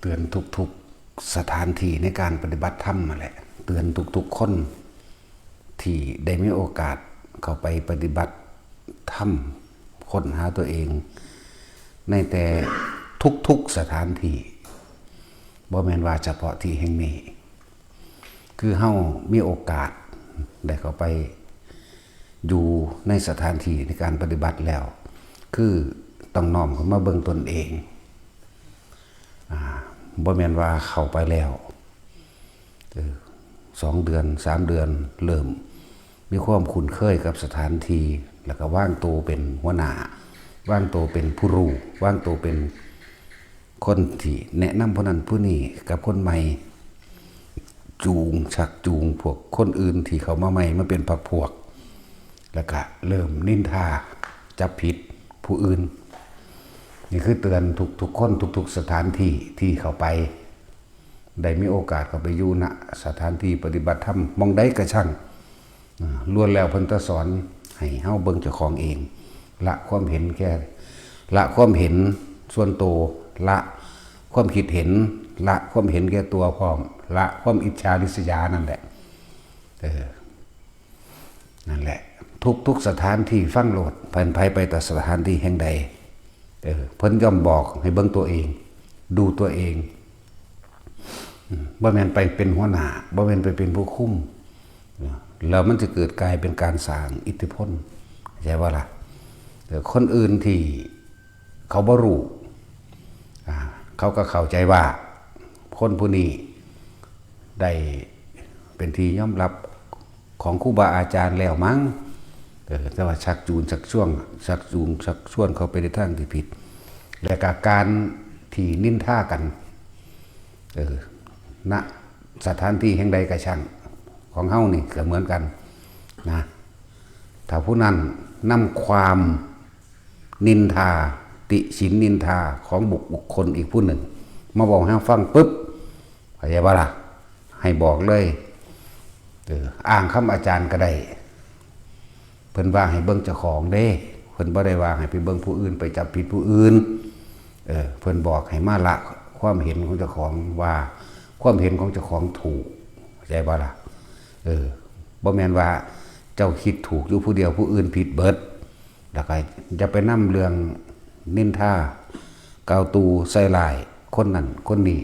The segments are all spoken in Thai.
เตือนทุกๆสถานที่ในการปฏิบัติธรรมมาแหละเตือนทุกๆคนที่ได้มีโอกาสเข้าไปปฏิบัติธรรมค้นหาตัวเองในแต่ทุกๆสถานที่บ่แม่นว่าเฉพาะที่แห่งนี้คือเฮามีโอกาสได้เข้าไปอยู่ในสถานที่ในการปฏิบัติแล้วคือต้องน้อมเข้ามาเบิ่งตนเองบ่แม่นว่าเข้าไปแล้ว2 เดือน3 เดือนเริ่มมีความคุ้นเคยกับสถานที่แล้วก็วางตัวเป็นหัวหน้าวางตัวเป็นผู้รู้วางตัวเป็นคนที่แนะนำผู้นั้นผู้นี้กับคนใหม่จูงชักจูงพวกคนอื่นที่เขามาใหม่มาเป็นพรรคพวกแล้วก็เริ่มนินทาจับผิดผู้อื่นนี่คือเตือนทุกคนทุกสถานที่ที่เขาไปได้มีโอกาสเข้าไปอยู่ณสถานที่ปฏิบัติธรรมมองได้กระช่างล้วนแล้วเพิ่นจะสอนให้เฮาเบิ่งเจ้าของเองละความเห็นแค่ละความเห็นส่วนตัวละความคิดเห็นละความเห็นแก่ตัวพร้อมละความอิจฉาริษยานั่นแหละนั่นแหละทุกสถานที่ฟังโลดเพิ่นไปแต่สถานที่แห่งใดเพิ่นย่อมบอกให้เบิ่งตัวเองดูตัวเองบ่แม่นไปเป็นหัวหน้าบ่แม่นไปเป็นผู้คุมแล้วมันจะเกิดกลายเป็นการสร้างอิทธิพลใช่ว่าล่ะแต่คนอื่นที่เขาบ่รู้เขาก็เข้าใจว่าคนผู้นี้ได้เป็นที่ยอมรับของครูบาอาจารย์แล้วมั้งแต่ว่าชักจูงชักชวนเขาไปในทางที่ผิดและการที่นินทากันณสถานที่แห่งใดก็ช่างของเฮานี่ก็เหมือนกันนะถ้าผู้นั้นนำความนินทาติฉินนินทาของบุคคลอีกผู้หนึ่งมาบอกให้ฟังปุ๊บเข้าใจบ่ล่ะให้บอกเลยอ้างคำอาจารย์ก็ได้เพิ่นว่าให้เบิ่งเจ้าของเด้เพิ่นบ่ได้ว่าให้ไปเบิ่งผู้อื่นไปจับผิดผู้อื่นเพิ่นบอกให้มาละความเห็นของเจ้าของว่าความเห็นของเจ้าของถูกเข้าใจบ่ล่ะบ่แม่นว่าเจ้าคิดถูกอยู่ผู้เดียวผู้อื่นผิดเบิดแล้วก็จะไปนำเรื่องนินทากาวตูใส่ลายคนนั้นคนนี้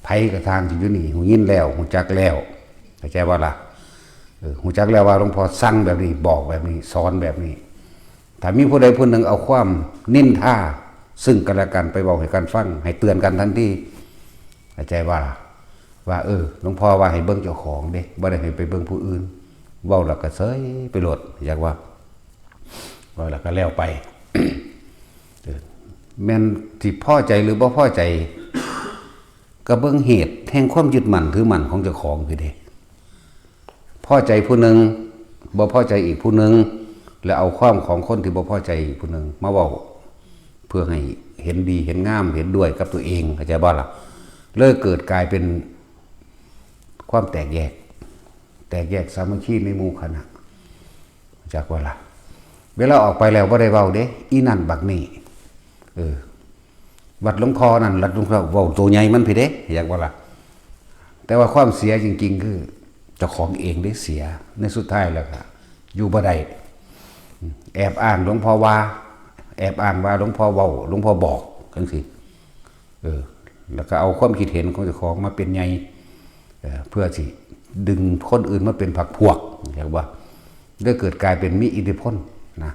ไผกระทางที่อยู่นี่หูยินแล้วหูจักแล้วเข้าใจบ่ล่ะหูจักแล้วว่าหลวงพ่อสั่งแบบนี้บอกแบบนี้สอนแบบนี้ถ้ามีผู้ใดผู้หนึ่งเอาความนินทาซึ่งกันและกันไปบอกให้กันฟังให้เตือนกันทันทีเข้าใจว่าหลวงพ่อว่าให้เบิ่งเจ้าของเด้บ่ได้ให้ไปเบิ่งผู้อื่นเว้าแล้วก็เสยไปโลดอยากว่าแล้วก็แล้วไป แม่นที่พอใจหรือบ่พอใจก็เบิ่งเหตุแห่งความยึดมั่นถือมั่นของเจ้าของคือเด้พอใจผู้หนึ่งบ่พอใจอีกผู้หนึ่งแล้วเอาความของคนที่บ่พอใจอีกผู้หนึ่งมาเว้าเพื่อให้เห็นดีเห็นงามเห็นด้วยกับตัวเองเข้าใจบ่ล่ะเลยเกิดกลายเป็นความแตกแยกสามัคคีในหมู่คณะจากว่าล่ะเวลาออกไปแล้วบ่ได้เว้าเด้อีนั่นบักนี่วัดหลวงพ่อนั่นวัดหลวงพ่อเว้าตัวใหญ่มันผิดเด้อยากว่าล่ะแต่ว่าความเสียจริงๆคือเจ้าของเองได้เสียในสุดท้ายแล้วก็อยู่บ่ได้แอบอ้างหลวงพ่อว่าแอบอ้างว่าหลวงพ่อเว้าหลวงพ่อบอกจังซี่แล้วก็เอาความคิดเห็นของเจ้าของมาเป็นใหญ่เพื่อสิดึงคนอื่นมาเป็นพรรคพวกอยากว่าได้เกิดกลายเป็นมีอิทธิพลนะ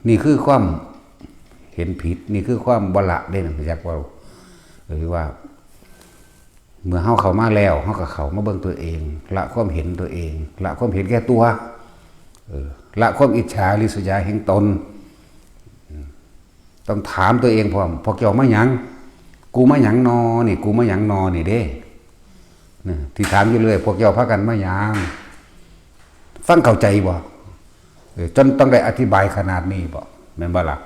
นี่คือความเห็นผิดนี่คือความบ่ละเด้นะอยากว่าหรือว่าเมื่อเฮาเข้ามาแล้วเฮาก็เข้ามาเบิ่งตัวเองละความเห็นตัวเองละความเห็นแก่ตัวละความอิจฉาริษยาแห่งตนต้องถามตัวเองพร้อมพอเกี่ยวมาหยังกูมาหยังนอนี่กูมาหยังนอนี่เด้ที่ถามอยู่เลยพวกเจ้าพากันมาหยังฟังเข้าใจบ่จนต้องได้อธิบายขนาดนี้บ่แม่นบ่ล่ะ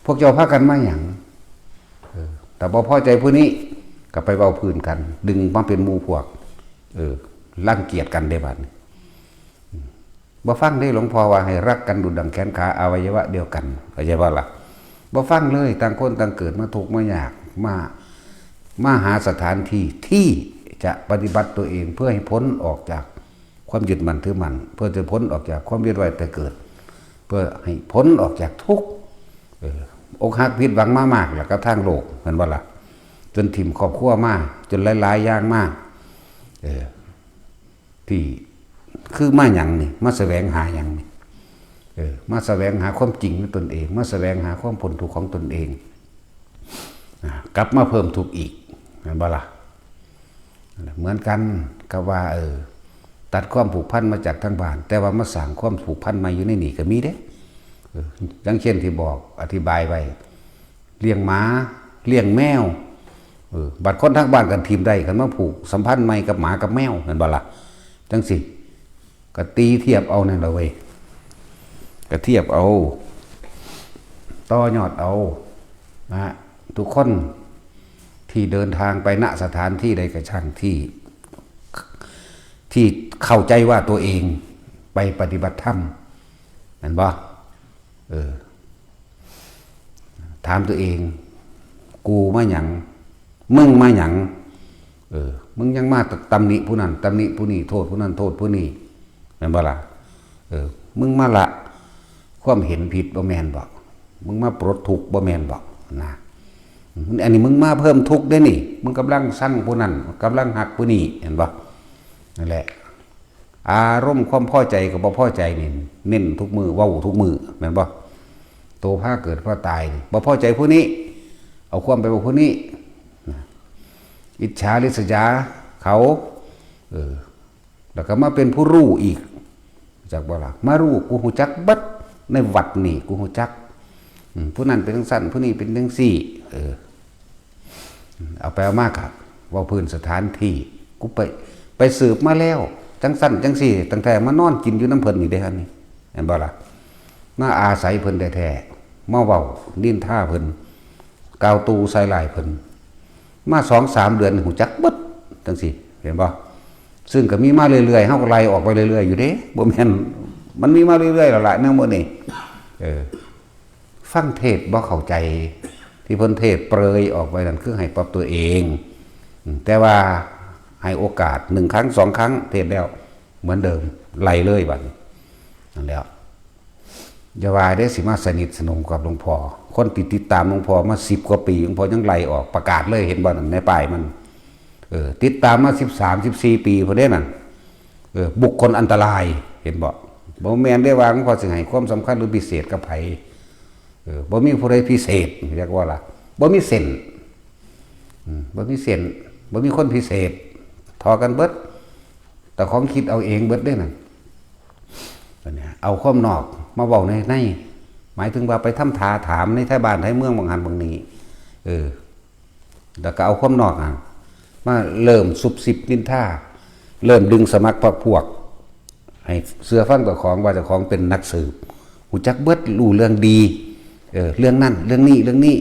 พวกเจ้าพากันมาหยังแต่บ่พอใจผู้นี้ก็ไปเว้าพื้นกันดึงมาเป็นหมู่พวกรังเกียจกันได้บัดนี้บ่ฟังได้หลวงพ่อว่าให้รักกันดุจดั่งแขนขาอวัยวะเดียวกันเข้าใจบ่ล่ะบ่ฟังเลยต่างคนต่างเกิดมาทุกข์มายากมา มาหาสถานที่ที่จะปฏิบัติตัวเองเพื่อให้พ้นออกจากความยึดมั่นถือมั่นเพื่อจะพ้นออกจากความเวียนว่ายแต่เกิดเพื่อให้พ้นออกจากทุกข์อกหักผิดหวังมากๆแล้วก็ทางโลกเหมือนว่าล่ะจนถิ่มครอบครัวมากจนหลายๆอย่างมากที่คือมาหยังนี่มาแสวงหาหยังนี่มาแสวงหาความจริงของตนเองมาแสวงหาความพ้นทุกข์ของตนเองกลับมาเพิ่มทุกข์อีกเหมือนว่าล่ะเหมือนกันกับว่าตัดความผูกพันมาจากทางบ้านแต่ว่ามาสร้างความผูกพันมาอยู่ในนี่ก็มีเด้อย่างเช่นที่บอกอธิบายไว้เลี้ยงหมาเลี้ยงแมวบัดคนทั้งบ้านกันทีมได้กันมาผูกสัมพันธ์ใหม่กับหมากับแมวเห็นบ่ล่ะจังสิก็ตีเทียบเอานั่นแหละเว้ยก็เทียบเอาต่อยอดเอานะทุกคนที่เดินทางไปณสถานที่ใดก็ช่างที่เข้าใจว่าตัวเองไปปฏิบัติธรรมเห็นบ่ถามตัวเองกูมาหยังมึงมาหยังมึงยังมาตำหนิผู้นั้นตำหนิผู้นี้โทษผู้นั้นโทษผู้นี้เห็นบ่ล่ะมึงมาละความเห็นผิดบ่แม่นบ่มึงมาปลดทุกข์บ่แม่นบ่นะอันนี้มึงมาเพิ่มทุกข์ได้นี่มึงกำลังสั่งผู้นั้นกำลังหักผู้นี้เห็นบ่นั่นแหละอารมณ์ความพอใจกับบ่พอใจนี่เน้นทุกมือเว้าทุกมือแม่นบ่โตพาเกิดพาตายบ่พอใจผู้นี้เอาความไปบอกผู้นี้อิจฉาริษยาเขาแล้วก็มาเป็นผู้รู้อีกจากบ่ล่ะมารู้กูหูจักบัดในวัดนี่กูหูจักผู้นั้นเป็นจังซั่นผู้นี้เป็นจังซี่เอาไปเอามากครับว่าพื้นสถานที่กูไปสืบมาแล้วจังซั่นจังซี่ตั้งแต่มานอนกินอยู่น้ำเพิ่นนี่เด้ครับนี่เห็นบ่ล่ะมาอาศัยเพิ่นแท้ๆมาเว้านินทาเพิ่นกาวตูใส่ลายเพิ่นมา 2-3 เดือนหูจักเบิดจังซี่เห็นบ่ซึ่งก็มีมาเรื่อยๆเฮาก็ไล่ออกไปเรื่อยๆอยู่เด้บ่แม่นมันมีมาเรื่อยๆแล้วล่ะแนวมื้อนี้ฟังเทศบ่เข้าใจที่เพิ่นเทศเปรยออกไปนั่นคือให้ปรับตัวเองแต่ว่าให้โอกาส1 ครั้ง 2 ครั้งเทศแล้วเหมือนเดิมไล่เลยบัดนั่นแล้วอย่าว่าได้สิมาสนิทสนมกับหลวงพ่อคนติดตามหลวงพ่อมา10 กว่าปีหลวงพ่อยังไล่ออกประกาศเลยเห็นบ่นั่นในป้ายมันติดตามมา13-14 ปีพอได้นั่นบุคคลอันตรายเห็นบ่แม่นได้ว่าหลวงพ่อสิให้ความสำคัญหรือพิเศษกับไผบ่มีผู้ใดพิเศษเรียกว่าล่ะบ่มีเส้นบ่มีเส้นบ่มีคนพิเศษทอกันเบิดแต่ของคิดเอาเองเบิดได้นั่นเอาความนอกมาเว้าในหมายถึงว่าไปทำทาถามในไทบ้านไทเมืองบางหันบางนี้แล้วก็เอาความนอกมาเริ่มซุบซิบนินท่าเริ่มดึงสมัครพวกให้เสื้อฟังต่อของว่าเจ้าของเป็นนักสืบหูจักเบิดรู้เรื่องดีเรื่องนั้นเรื่องนี้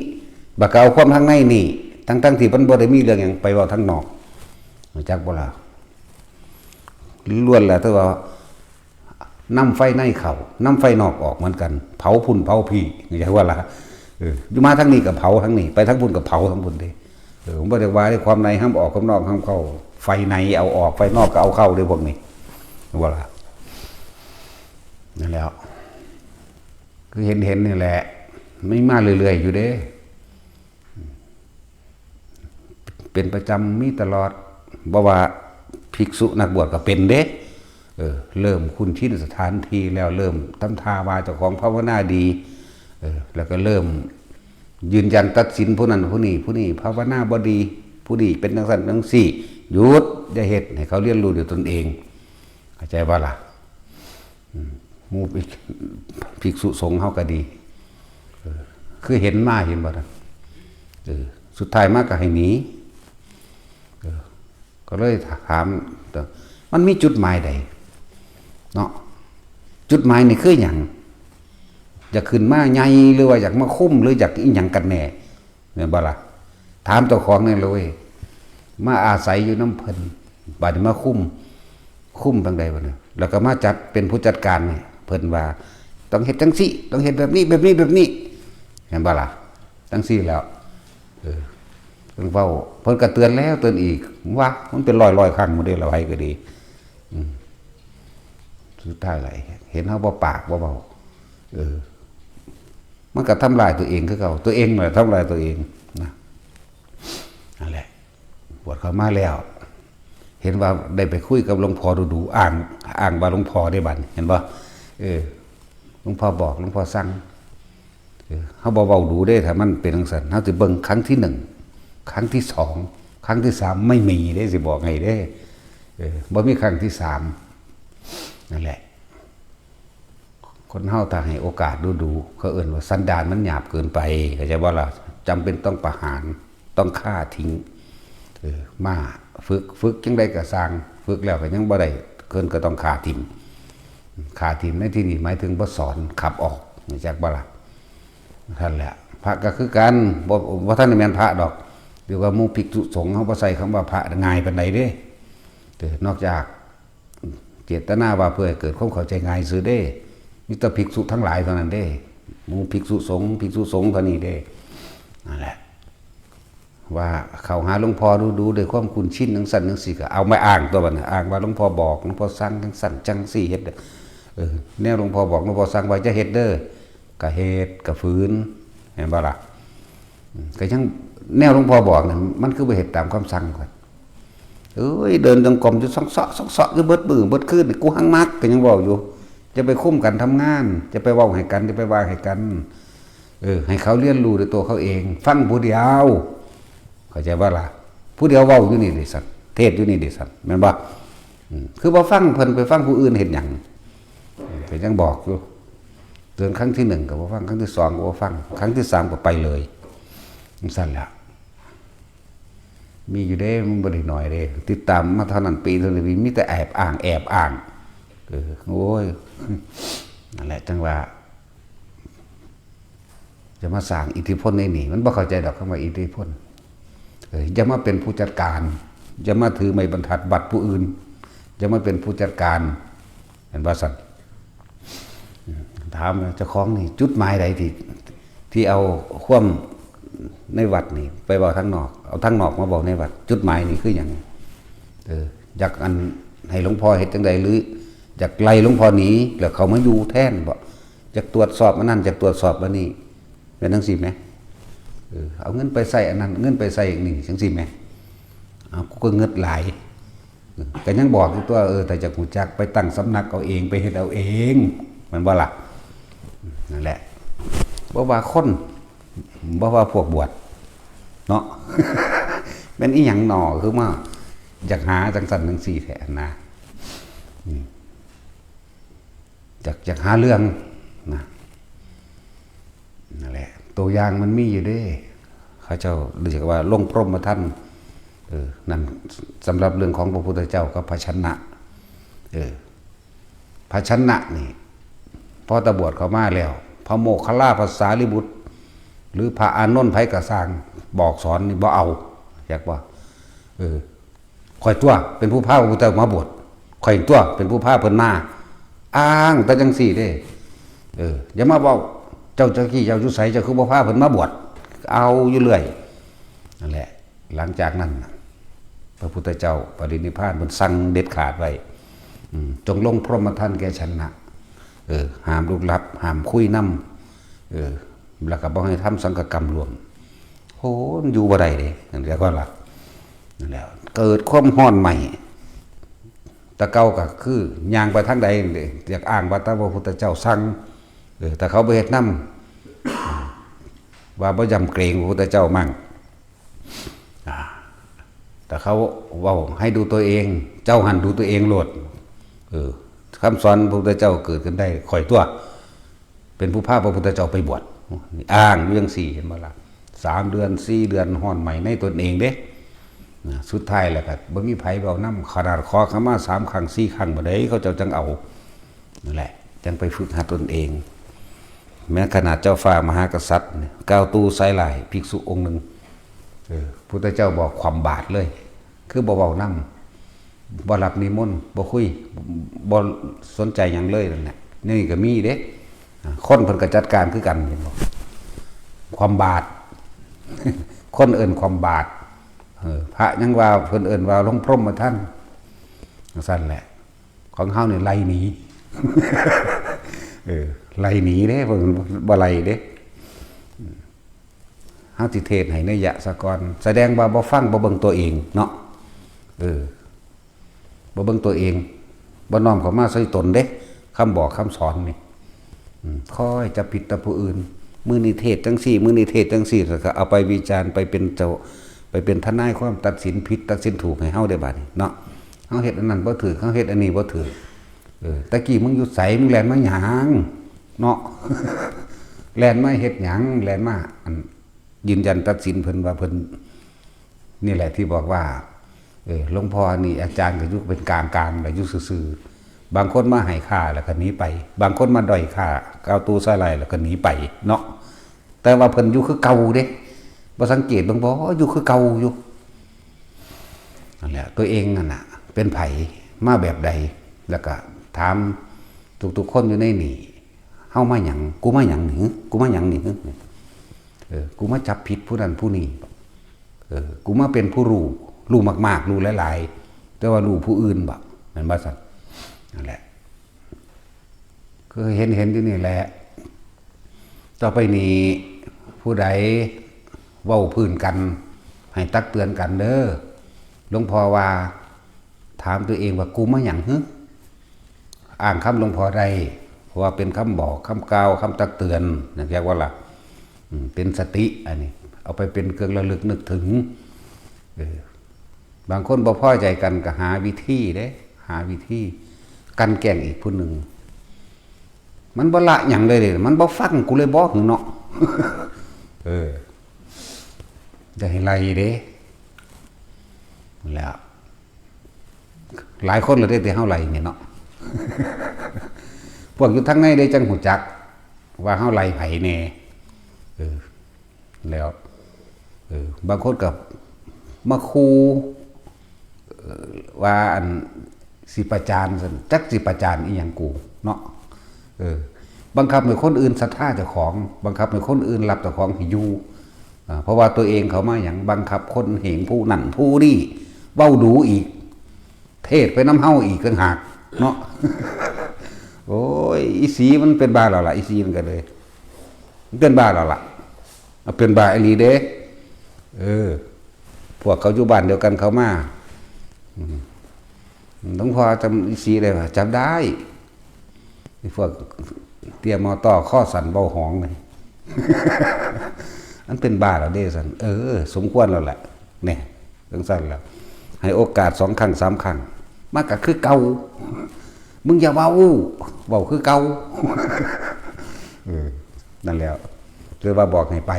บักเอาความทางในนี่ทั้งที่มันบ่ได้มีเรื่องหยังไปเว้าทางนอกหูจักบ่ล่ะล้วนแล้วแต่ว่าน้ำไฟในเขาน้ำไฟนอกออกเหมือนกันเผาพุ่นเผาพี่อย่างว่าล่ะอยู่มาทั้งนี้กับเผาทั้งนี้ไปทั้งพุ่นกับเผาทั้งพุ่นเด้ผมบ่ได้ว่าได้ความในห้ามออกความนอกห้ามเข้าไฟในเอาออกไฟนอกก็เอาเข้าด้วยพวกนี้ว่าล่ะนั่นแล้วคือเห็นนี่แหละไม่มาเรื่อยๆอยู่เด้เป็นประจำมีตลอดบ่ว่าภิกษุนักบวชก็เป็นเด้เริ่มคุ้นชินสถานที่แล้วเริ่มทำทาวาเจ้าของภาวนาดีแล้วก็เริ่มยืนยันตัดสินผู้นั้นผู้นี้ภาวนาบ่ดีผู้นี้เป็นจังซั่นจังซี่หยุดอย่าเฮ็ดให้เขาเรียนรู้ด้วยตนเองเข้าใจบ่ล่ะหมู่ภิกษุสงฆ์เฮาก็ดีคือเห็นมาเห็นบ่ล่ะสุดท้ายมาก็ให้หนีก็เลยถามมันมีจุดหมายใดเนาะจุดหมายนี่คือหยังอยากขึ้นมาใหญ่หรือว่าอยากมาคุ้มหรืออยากอีหยังกันแน่เนี่ยบ่ล่ะถามเจ้าของนี่เลยมาอาศัยอยู่น้ำเพิ่นบัดนี้มาคุ้มทางใดบ่เนี่ยแล้วก็มาจัดเป็นผู้จัดการนี่เพิ่นว่าต้องเฮ็ดจังซี่ต้องเฮ็ดแบบนี้เห็นบ่ล่ะจังซี่แล้ว พิ่นเว้าเพิ่นก็เตือนแล้วเตือนอีกว่ามันเป็นร้อยๆครั้งบ่ได้ละไว้ก็ดีสุดท้ายไหลเห็นเฮาบ่ปากบ่เว้ามันก็ทำลายตัวเองคือเก่าตัวเองน่ะทำลายตัวเองนะนั่นแหละบวชเข้ามาแล้ว เห็นว่าได้ไปคุยกับหลวงพ่อดูๆอ่างว่าหลวงพ่อได้บัดเห็นบ่หลวงพ่อบอกหลวงพ่อสั่งเฮาบ่เว้าดูได้ถ้ามันเป็นจังซั่นเฮาสิเบิ่งครั้งที่1ครั้งที่2ครั้งที่3ไม่มีได้สิบอกให้เด้บ่มีครั้งที่3นั่นแหละคนเฮาถ้าให้โอกาสดูเขาเอิ้นว่าสันดานมันหยาบเกินไปเข้าใจบ่ล่ะจำเป็นต้องประหารต้องฆ่าทิ้งมาฝึกจังได๋ก็สร้างฝึกแล้วก็ยังบ่ได้เกินก็ต้องฆ่าทิ่มในที่นี้หมายถึงบ่สอนขับออกรู้จักบ่ล่ะนั่นแหละพระก็คือกันบ่ทันได้แม่นพระดอกเดี๋ยวว่าหมู่ภิกษุสงฆ์เฮาบ่ใส่คำว่าพระง่ายปานใดเด้นอกจากเจตนาว่าเพื่อให้เกิดความเข้าใจง่ายซื่อเด้มีแต่ภิกษุทั้งหลายเท่านั้นเด้หมู่ภิกษุสงฆ์เท่านี้เด้นั่นแหละว่าเข้าหาหลวงพ่อดูด้วยความคุ้นชินจังซั่นจังซี่ก็เอามาอ้างตัวบัดน่ะอ้างว่าหลวงพ่อบอกหลวงพ่อสั่งจังซั่นจังซี่เฮ็ดแนวหลวงพ่อบอกหลวงพ่อสั่งไว้จะเฮ็ดเด้อก็เฮ็ดก็ฝืนเห็นบ่ล่ะก็ยังแนวหลวงพ่อบอกน่ะมันคือบ่เฮ็ดตามคำสั่งก่อนเดินจงกรมอยู่ซ่องๆอยู่เบิดมื้อเบิดคืนกูหังมักก็ยังเว้าอยู่จะไปคุ้มกันทำงานจะไปเว้าให้กันจะไปว่าให้กันให้เขาเรียนรู้ด้วยตัวเขาเองฟังผู้เดียวเข้าใจว่าล่ะผู้เดียวเว้าอยู่นี่ดิสัตว์เทศอยู่นี่ดิสัตว์แม่นบ่คือบ่ฟังเพิ่นไปฟังผู้อื่นเฮ็ดหยังก็ยังบอกอยู่เตือนครั้งที่1ก็บ่ฟังครั้งที่2ก็บ่ฟังครั้งที่3ก็ไปเลยจังซั่นแหละมีอยู่เด้มันบ่ได้น้อยเด้ติดตามมาเท่านั้นปีเท่านี้มีแต่แอบอ้างโอ้ยนั่นแหละจังว่าจะมาสร้างอิทธิพลในนี่มันบ่เข้าใจดอกคำว่าอิทธิพลอย่ามาเป็นผู้จัดการอย่ามาถือไม้บรรทัดบัตรผู้อื่นอย่ามาเป็นผู้จัดการเห็นบ่ซั่นถามเจ้าของนี่จุดหมายใดที่เอาความในวัดนี่ไปบอกทางนอกเอาทางนอกมาบอกในวัดจุดหมายนี่คือหยังอยากอันให้หลวงพ่อเฮ็ดจังได๋หรืออยากไล่หลวงพ่อหนีแล้วเขามาอยู่แทนบ่อยากตรวจสอบอันนั้นอยากตรวจสอบอันนี้เป็นจังซี่แหมเอาเงินไปใส่อันนั้นเงินไปใส่อีกนี่จังซี่แหมเอากูก็เงิดหลายก็ยังบอกอยู่ตัวแต่จะหูจักไปตั้งสำนักเอาเองไปเฮ็ดเอาเองมันบ่ล่ะนั่นแหละบ่ว่าคนบ่ว่าพวกบวชเนาะ เป็นอีหยังหนอคือมาอยากหาจังซั่นจังซี่แท้นะอยากหาเรื่องนะนั่นแหละตัวอย่างมันมีอยู่เด้เขาเจ้าเรียกว่าลงพรหมท่านนั่นสำหรับเรื่องของพระพุทธเจ้ากับภาชนะภาชนะนี่พอตะบวชเข้ามาแล้วพระโมคคัลลาภาษาลิบุตรหรือพระอานนท์ไผกระสร้างบอกสอนนี่บ่เอาอยากว่าข่อยตัวเป็นผู้พาพระพุทธเจ้ามาบวชข่อยตัวเป็นผู้พาเพิ่นมาอ้างแต่จังซี่เด้อย่ามาบอกเจ้าขี้เจ้าอยู่ไสเจ้าคือบ่พาเพิ่นมาบวชเอาอยู่เรื่อยนั่นแหละหลังจากนั้นพระพุทธเจ้าปรินิพพานเพิ่นสั่งเด็ดขาดไว้จงลงพรหมท่านแก่ชนะห้ามลุกลับห้ามคุยนำแล้วก็บ่ให้ทำสังฆกรรมรวมโหมันอยู่บ่ได้เด้นั่นเรียกว่าล่ะนั่นแหละเกิดความร้อนใหม่ตะเก่าก็คือย่างไปทางใดอยากอ้างว่าพระพุทธเจ้าสั่งแต่เขาไปเฮ็ดนำว่าบ่ยำเกรงพระพุทธเจ้ามั่งแต่เขาเว้าให้ดูตัวเองเจ้าหันดูตัวเองโลดคำสอนพระพุทธเจ้าเกิดขึ้นได้ข่อยตัวเป็นผู้พาพระพุทธเจ้าไปบวชอ้างอยู่จังซี่เห็นบ่ล่ะ3 เดือน4 เดือนฮ้อนใหม่ในตนเองเด้สุดท้ายแล้วก็บ่มีไผเว้านำขนาดขอขมา3 ครั้ง4 ครั้งบ่ได้เขาเจ้าจังเอานั่นแหละจังไปฝึกหัดตนเองแม้ขนาดเจ้าฟ้ามหากษัตริย์ก้าวตู้ไซหลายภิกษุองค์หนึ่งพุทธเจ้าบอกความบาทเลยคือบ่เว้านำบ่รับนิมนต์บ่คุยบ่สนใจหยังเลยนั่นแหละนี่ก็มีเด้คนเพิ่นก็จัดการคือกันเห็นบ่ความบาทคนเอิ้นความบาท พระยังว่าเพิ่นเอิ้นว่าหลวงพรหมท่านสั่นแหละของเฮานี่ไล่หนีไล่หนีเด้เพิ่นบ่ไล่เด้เฮาสิเทศน์ให้นัยยะซะก่อนแสดงว่าบ่ฟังบ่เบิ่งตัวเองเนาะบ่เบิ่งตัวเองบ่น้อมเข้ามาใส่ตนเด้คำบอกคำสอนนี่คอยจะผิดต่อผู้อื่นมื้อนี้เทศจังซี่มื้อนี้เทศจังซี่ก็เอาไปวิจารณ์ไปเป็นเจ้าไปเป็นทนายความตัดสินผิดตัดสินถูกให้เฮาได้บัดนี้เนาะเฮาเฮ็ดอันนั้นบ่ถูกเฮาเฮ็ดอันนี้บ่ถูกตะกี้มึงอยู่ไสมึงแล่นมาหยังเนาะ แล่นมาเฮ็ดหยังแล่นมายืนยันตัดสินเพิ่นว่าเพิ่นนี่แหละที่บอกว่าหลวงพ่อนี่อาจารย์ก็อยู่เป็นกลางๆแล้วอยู่ซื่อๆบางคนมาให้ค่าแล้วก็หนีไปบางคนมาด้อยค่าเอาตู้ใส่ไหลแล้วก็หนีไปเนาะแต่ว่าเพิ่นอยู่คือเก่าเด้บ่สังเกตบางบ่อยู่คือเก่าอยู่นั่นแหละตัวเองนั่นน่ะเป็นไผมาแบบใดแล้วก็ถามทุกๆคนอยู่ในนี่เฮามาหยังกูมาหยังนี่กูมาหยังนี่กูมาจับผิดผู้นั้นผู้นี้กูมาเป็นผู้รู้มากๆรู้หลายๆแต่ว่ารู้ผู้อื่นบ่นั่นบ่ซั่นนั่นแหละก็เห็นอยู่นี่แหละต่อไปนี้ผู้ใดเว้าพื้นกันให้ตักเตือนกันเด้อหลวงพ่อว่าถามตัวเองว่ากูมาหยังฮึอ่านคำหลวงพ่อได้เพราะว่าเป็นคำบอกคำกล่าวคำตักเตือนนะเรียกว่าล่ะเป็นสติอันนี้เอาไปเป็นเครื่องระลึกนึกถึงบางคนบ่พอใจกันก็หาวิธีเด้หาวิธีกันแกล้งอีกผู้หนึ่งมันบ่ละหยังเลยเด้มันบ่ฟังกูเลยบ่หึเนาะจะให้ไล่เด้แล้วหลายคนเลยได้แต่เฮาไล่เนี่ยเนาะ พวกอยู่ทั้งในได้จังหูจักว่าเฮาไล่ไผแน่แล้วบางคนกับมาคูว่าอันสิประจานซั่นจักสิประจานอีหยังกูเนาะบังคับให้คนอื่นศรัทธาเจ้าของบังคับให้คนอื่นรับเจ้าของให้อยู่เพราะว่าตัวเองเขามาหยังบังคับคนเห็นผู้นั่นผู้นี่เว้าดูอีกเทศไปน้ำเฮาอีกต่างหากเนาะ โอ้ยอีสีมันเป็นบ้าแล้วล่ะอีสีมันก็เลยมันเป็นบ้าแล้วล่ะเป็นบ้าไอ้ลีเด้พวกเขาอยู่บ้านเดียวกันเขามาต้องพอจำอีสีเลยว่าจำได้พวกเตรียมมอต่อข้อสันเบาหองเลย อันเป็นบ้าแล้วเด้สันสมควรแล้วแหละเนี่ยเรื่องสั้นแล้วให้โอกาส2 ครั้ง 3 ครั้งมากก็คือเก่ามึงอย่าเว้าคือเก่า นั่นแล้วหรือว่าบอกให้ไ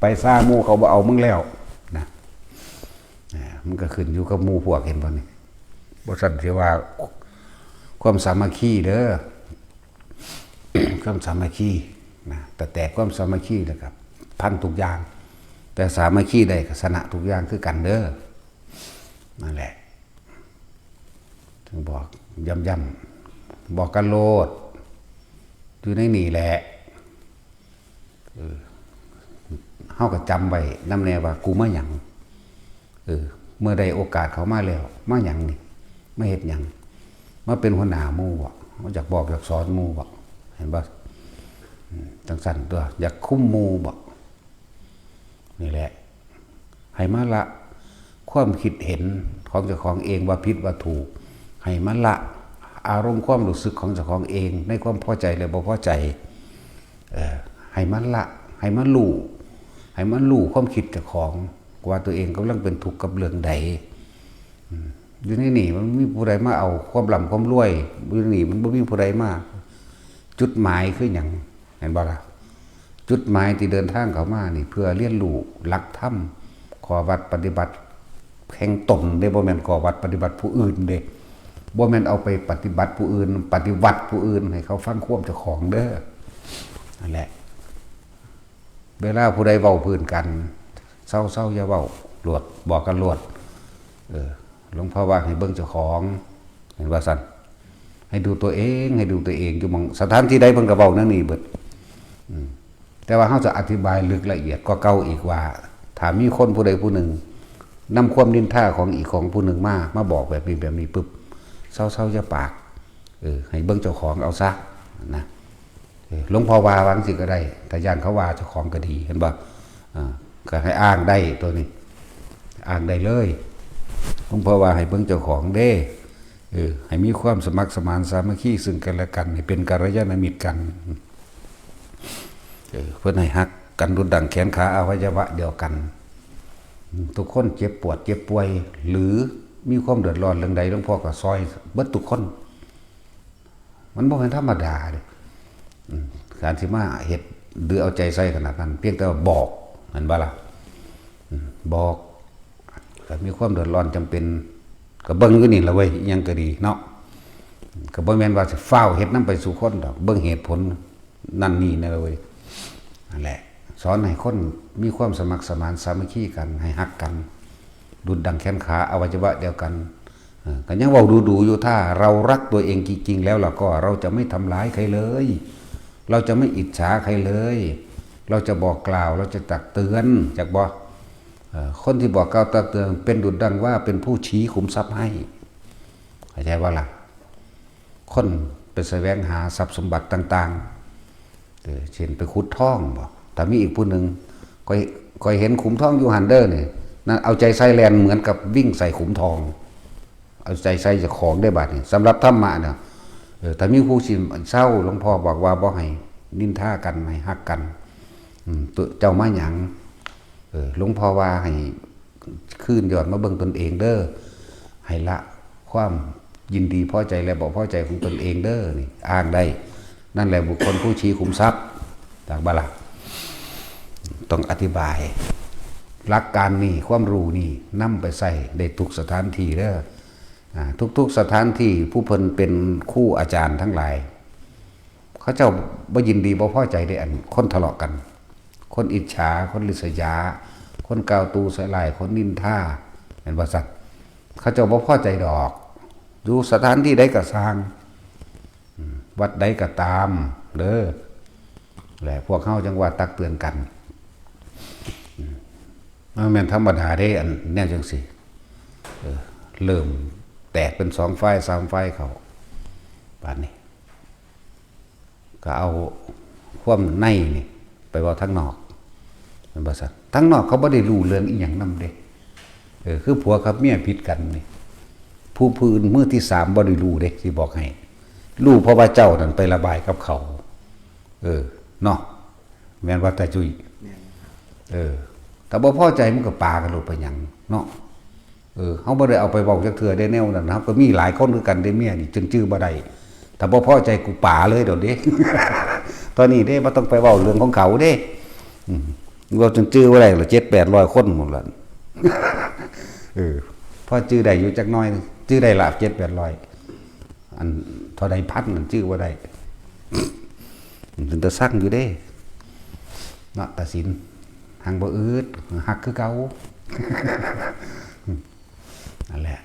ปซ่าหมู่เขาบ่เอามึงแล้วนะมันก็ขึ้นอยู่กับหมู่พวกเห็นบ่นี่บ่ซั่นสิว่าความสามัคคีเด้อ ความสามัคคีนะแต่ความสามัคคีนะครับพังทุกอย่างแต่สามัคคีได้ก็ชนะทุกอย่างคือกันเด้อนั่นแหละถึงบอกย้ำบอกกันโลดอยู่ในนี่แหละเฮาก็จำไว้นำแน่ว่ากูมาหยังเมื่อใดโอกาสเขามาแล้วมาหยังนี่มาเฮ็ดหยังมาเป็นหัวหน้าหมู่บ่อยากบอกอยากสอนหมู่บ่เห็นบ่จังสั่นตัวอยากคุมหมู่บ่นี่แหละให้มาละความคิดเห็นของเจ้าของเองว่าผิดว่าถูกให้มาละอารมณ์ความรู้สึกของเจ้าของเองในความพอใจหรือบ่พอใจให้มันละให้มันรู้ความคิดเจ้าของว่าตัวเองกำลังเป็นทุกข์กับเรื่องใดอยู่ในนี่มันมีผู้ใดมาเอาความร่ำความรวยอยู่ในนี่มันบ่มีผู้ใดมาจุดหมายคือหยังเห็นบ่ล่ะจุดหมายที่เดินทางเข้ามานี่เพื่อเรียนรู้หลักธรรมข้อวัดปฏิบัติแห่งตนได้บ่แม่นข้อวัดปฏิบัติผู้อื่นเด้บ่แม่นเอาไปปฏิบัติผู้อื่นปฏิวัติผู้อื่นให้เขาฟังความเจ้าของเด้อนั่นแหละเวลาผู้ใดเว้าพื้นกันเศร้าอย่าเว้าหลวดบอกกันหลวดหลวงพ่อว่าให้เบิ่งเจ้าของเห็นว่าซั่นให้ดูตัวเองอยู่มองสถานที่ใดเพิ่นก็เว้านั่นนี่เบิดแต่ว่าเฮาจะอธิบายลึกละเอียดกว่าเก่าอีกว่าถ้ามีคนผู้ใดผู้หนึ่ง นำความนินท่าของอีกของผู้หนึ่งมาบอกแบบนี้ปุ๊บเศร้าจะปากให้เบิ้งเจ้าของเอาซะนะหลวงพ่อวาวังสิก็ได้แต่ย่านเขาว่าเจ้าของก็ดีเห็นบ่ก็ให้อ้างได้ตัวนี้อ้างได้เลยหลวงพ่อว่าให้เบิ้งเจ้าของเด้ให้มีความสมัครสมานสามัคคีซึ่งกันและกันให้เป็นกัลยาณมิตรกันเพื่อให้ฮักกันดุจดั่งแขนขาอวัยวะเดียวกันทุกคนเจ็บปวดเจ็บป่วยหรือมีความเดือดร้อนเรื่องใดหลวงพ่อก็ซอยเบิดทุกคนมันบ่เป็นธรรมดาเลยการสิมาเฮ็ดหรือเอาใจใส่ขนาดนั้นเพียงแต่บอกนั่นบ่ล่ะบอกถ้ามีความเดือดร้อนจำเป็นก็เบิ่งอยู่นี่ละเว้ยยังก็ดีเนาะก็บ่แม่นว่าสิฟ้าวเฮ็ดนำไปสู่คนดอกเบิ่งเหตุผลนั่นนี่นั่นละเว้ยนั่นแหละสอนให้คนมีความสมัครสมานสามัคคีกันให้ฮักกันดุจดังแขนขาอวัยวะเดียวกันก็ยังเว้าดูอยู่ถ้าเรารักตัวเองจริงๆแล้วล่ะก็เราจะไม่ทำร้ายใครเลยเราจะไม่อิจฉาใครเลยเราจะบอกกล่าวเราจะตักเตือนจากบอกคนที่บอกกล่าวตักเตือนเป็นดุจดังว่าเป็นผู้ชี้ขุมทรัพย์ให้เข้าใจว่าล่ะคนไปแสวงหาทรัพย์สมบัติต่างๆเช่นไปขุดทองบอกแต่มีอีกผู้หนึ่งก็เห็นขุมทองอยู่ฮันเดอร์เนี่ยนั่นเอาใจใส่แลนเหมือนกับวิ่งใส่ขุมทองเอาใจใส่จะของได้บาดนี่สำหรับธรรมะเนี่ยแต่มีผู้ชิมเศร้าหลวงพ่อบอกว่าบ่ให้นินท่ากันให้ฮักกันตัวเจ้ามาหยังหลวงพ่อว่าให้คืนยอดมาเบิ่งตนเองเด้อให้ละความยินดีพอใจและบ่พอใจของตนเองเด้อนี่อ้างได้นั่นแหละบุคคลผู้ชี้ขุมทรัพย์จากบาละต้องอธิบายหลักการนี่ความรู้นี่นำไปใส่ได้ทุกสถานที่เด้อทุกสถานที่ผู้เพิ่นเป็นคู่อาจารย์ทั้งหลายเขาเจ้าบ่ยินดีบ่พอใจได้อันคนทะเลาะกันคนอิจฉาคนริษยาคนกล่าวตูใส่ร้ายคนนินท่าเป็นว่าสัตว์เขาเจ้าบ่พอใจดอกอยู่สถานที่ใดก็สร้างวัดใดก็ตามเด้อแหละพวกเฮาจังว่าตักเตือนกันมันแม่นธรรมดาเด้อันแนวจังซี่เริ่มแตกเป็น2ฝ่าย3ฝ่ายเขาป่านนี้ก็เอาความในนี่ไปว่าทั้งนอกเป็นบริษัททั้งนอกเขาไม่ได้รู้เรื่องอีหยังนำเด้คือผัวกับเมียผิดกันนี่ผู้อื่นมือที่3บ่ได้รู้เด้สิบอกให้รู้เพราะว่าเจ้านั่นไประบายกับเขาเนาะแม่นว่าแต่จุ้ยแต่บ่พอใจมันก็ปากันลงไปหยังเนาะเขาบ่ได้เอาไปบอกจักเทื่อได้แนวนั้นนะครับก็มีหลายคนคือกันได้เมียนี่จึงชื่อบ่ได้ถ้าบ่พอใจกูป่าเลยเดี๋ยวนี้ ตอนนี้เด้บ่ต้องไปเว้าเรื่องของเขาเด้เราจึงชื่อบ่ได้ละ7-800คนหมดละ พอชื่อได้อยู่จักน้อยชื่อได้ละ7-800อันเท่าใดพันนั่นชื่อบ่ได้ ถึงจะสั่งอยู่เด้เนาะตัดสินหังบ่อืดหักคือเก่า นั่นแหละ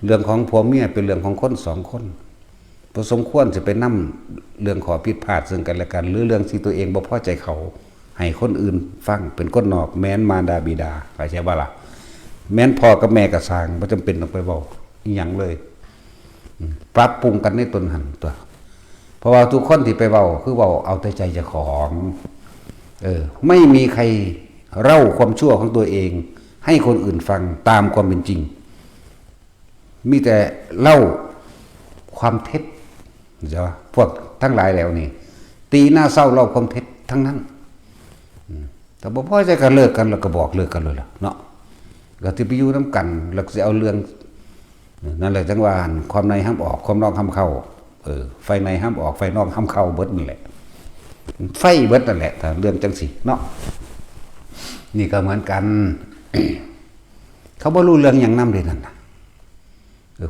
เรื่องของผัวเมียเป็นเรื่องของคน2คนพอสมควรจะไปนำเรื่องขอผิดพลาดซึ่งกันและกันหรือเรื่องที่ตัวเองบ่พอใจเขาให้คนอื่นฟังเป็นคนนอกแม้นมารดาบิดาเข้าใจบ่ล่ะแม้นพ่อกับแม่ก็สร้างบ่จำเป็นต้องไปเว้าอีหยังเลยปรับปรุงกันในตนหันตัวเพราะว่าทุกคนที่ไปเว้าคือเว้าเอาแต่ใจเจ้าของไม่มีใครเล่าความชั่วของตัวเองให้คนอื่นฟังตามความเป็นจริงมีแต่เล่าความเท็จใช่ป่ะพวกทั้งหลายแล้วนี่ตีหน้าเศร้าเล่าความเท็จทั้งนั้นแต่บ่พอใจกันเลิกกันแล้วก็บอกเลิกกันเลยล่ะเนาะก็ที่ไปอยู่น้ำกันแล้วก็จะเอาเรื่องนั่นแหละจังหวะความในห้ามออกความนอกห้ามเข้าไฟในห้ามออกไฟนอกห้ามเข้าเบิดนี่แหละไฟเบิดนั่นแหละถ้าเรื่องจังสิเนาะนี่ก็เหมือนกัน เขาบ่รู้เรื่องอย่างนั้นเลยนั่นนะ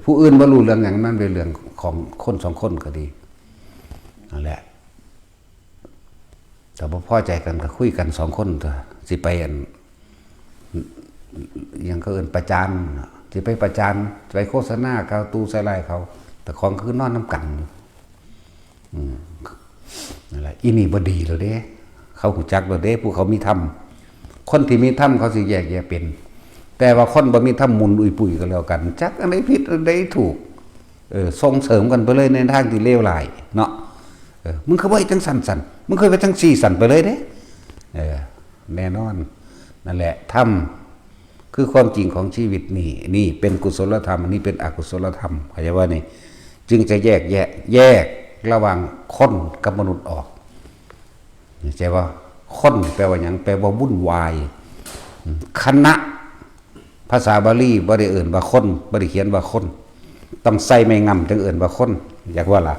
ผู้อื่นบ่รู้เรื่องอย่างนั้นเป็นเรื่องของคน2คนก็ดีนั่นแหละแต่บ่พอใจกันก็คุยกัน2คนเถอะสิไปยังก็เอิ้นประจานสิไปประจานไปโฆษณาเขาตูใส่ร้ายเขาแต่ของคือนอนน้ำกันนั่นแหละอีนี่บ่ดีแล้วเด้เขาหูจักแล้วเด้ผู้เขามีธรรมคนที่มีธรรมเขาสิแยกแยะเป็น แต่ว่าคนบ่มีทำมุนอุยปุ๋ยก็แล้วกันจักอันใดผิดอันใดถูกส่งเสริมกันไปเลยในทางที่เลวร้ายเนาะมึงเคยไปจังสั่นมึงเคยไปจังสี่สั่นไปเลยเด้แน่นอนนั่นแหละทำคือความจริงของชีวิตนี่เป็นกุศลธรรมอันนี้เป็นอกุศลธรรมเข้าใจว่านี่จึงจะแยกระหว่างคนกับมนุษย์ออกเข้าใจว่าคนแปลว่าหยังแปลว่าวุ่นวายคณะภาษาบาลีบ่ได้เอ่ยว่าคนบ่ได้เขียนว่าคนต้องใส่ไม่งำจึงเอ่ยว่าคนอยากว่าล่ะ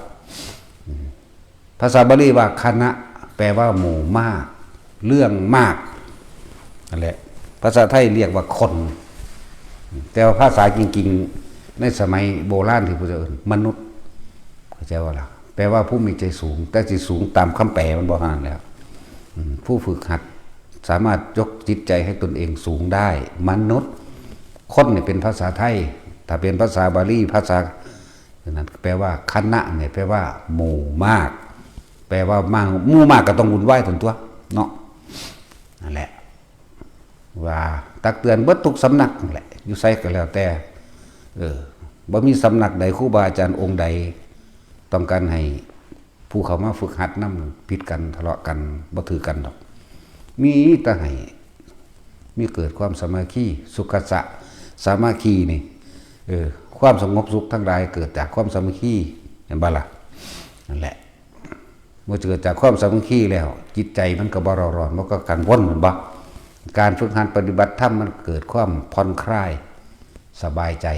ภาษาบาลีว่าคณะแปลว่าหมู่มากเรื่องมากนั่นแหละภาษาไทยเรียกว่าคนแต่ว่าภาษาจริงๆในสมัยโบราณที่พูดเอ่ยมนุษย์เข้าใจว่าล่ะแปลว่าผู้มีใจสูงแต่สิสูงตามคำแปลมันบ่ห่างแล้วผู้ฝึกหัดสามารถยกจิตใจให้ตนเองสูงได้มนุษย์คนเนี่ยเป็นภาษาไทยถ้าเป็นภาษาบาลีภาษานั้นแปลว่าคณะเนี่ยแปลว่าหมู่มากแปลว่ามากหมู่มากก็ต้องวุ่นวายตัวเนาะนั่นแหละว่าตักเตือนเบิดทุกสำนักนั่นแหละอยู่ไสก็แล้วแต่บ่มีสำนักใดครูบาอาจารย์องค์ใดต้องการให้ผู้เขามาฝึกหัดนำผิดกันทะเลาะกันบ่ถือกันดอกมีแต่ให้มีเกิดความสามัคคีสุขสะสามัคคีนี่ความสงบสุขทั้งหลายเกิดจากความสามัคคีเห็นบ่ล่ะนั่นแหละเมื่อเกิดจากความสามัคคีแล้วจิตใจมันก็บ่ร้อนมันก็กังวลเหมือนบ่การฝึกหัดปฏิบัติธรรมมันเกิดความผ่อนคลายสบายใจ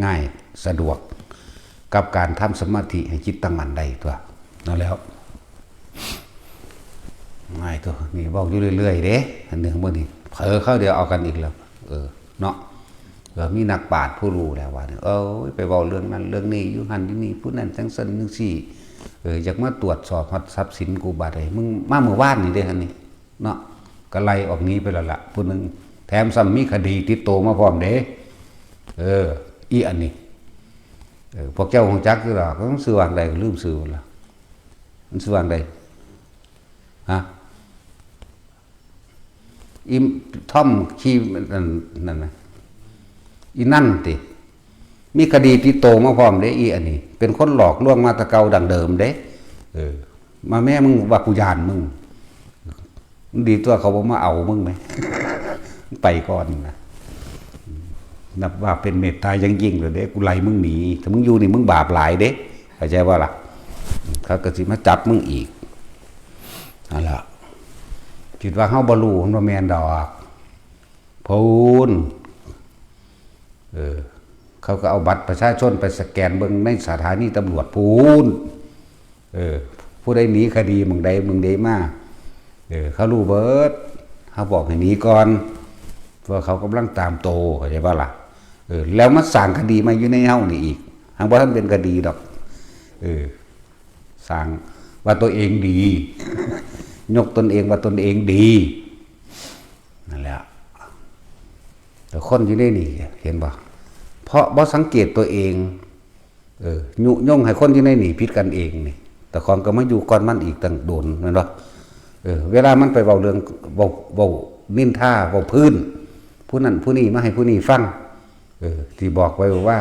ง่ายสะดวกกับการทำสมาธิให้จิตตั้งมั่นได้ตัวนั่นแล้วง่ายตัวนี่บอกอยู่เรื่อยๆเด้อันหนึ่งเมื่อนี้เผลอเข้าเดี๋ยวเอากันอีกแล้วเนาะมีนักปราชญ์ผู้รู้แล้วว่าไปบอกเรื่องนั้นเรื่องนี้อยู่หันที่นี่ผู้นั้นจังสันจังสี่อยากมาตรวจสอบทรัพย์สินกูบาดเลยมึงมาเมื่อวานนี่เด้ฮันนี่เนาะก็ไล่ออกนี้ไปแล้วล่ะผู้นึงแถมซ้ำมีคดีติดโตมาพร้อมเด้อีอันนี้พวกเจ้าของจักคือหรอก็ต้องซื้อวางใดก็ลืมซื้อละมันซื้อวางใดฮะอีท่อมขี้นั่นนะอีนั่นติมีคดีติดโตมาพร้อมเด้อีอันนี้เป็นคนหลอกลวงมาตะเกาดังเดิมเด้มาแม่มึงว่ากูยานมึงดีตัวเขาบอกมาเอามึงไหมไปก่อนนะนับว่าเป็นเมตตายังยิ่งเลยเด้กูไล่มึงหนีถ้ามึงอยู่นี่มึงบาปหลายเด้เข้าใจว่าล่ะเขาก็สิมาจับมึงอีกนั่นแหละคิดว่าเฮาบ่รู้มันบ่แม่นดอกพูนเขาก็เอาบัตรประชาชนไปสแกนเบิ่งในสถานีตำรวจพูนผู้ใดหนีคดีมึงใดมาเขารู้เบิดเขาบอกให้หนีก่อนเพราะเขากำลังตามโตเข้าใจป่ะล่ะแล้วมาสั่งคดีมาอยู่ในเฮานี่อีกหากว่าท่านเป็นคดีดอกสั่งว่าตัวเองดี ยกตนเองว่าตนเองดีนั่นแหละแต่คนอยู่ในนี่เห็นป่ะเพราะบ่สังเกตตัวเองยุยงให้คนอยู่ในนี่ผิดกันเองนี่แต่ของก็มาอยู่ก่อนมันอีกตั้งโดนนั่นหรอเวลามันไปเว้าเรื่องเว้านินทาเว้าพื้นผู้นั้นผู้นี้มาให้ผู้นี้ฟังที่บอกไว้ว่า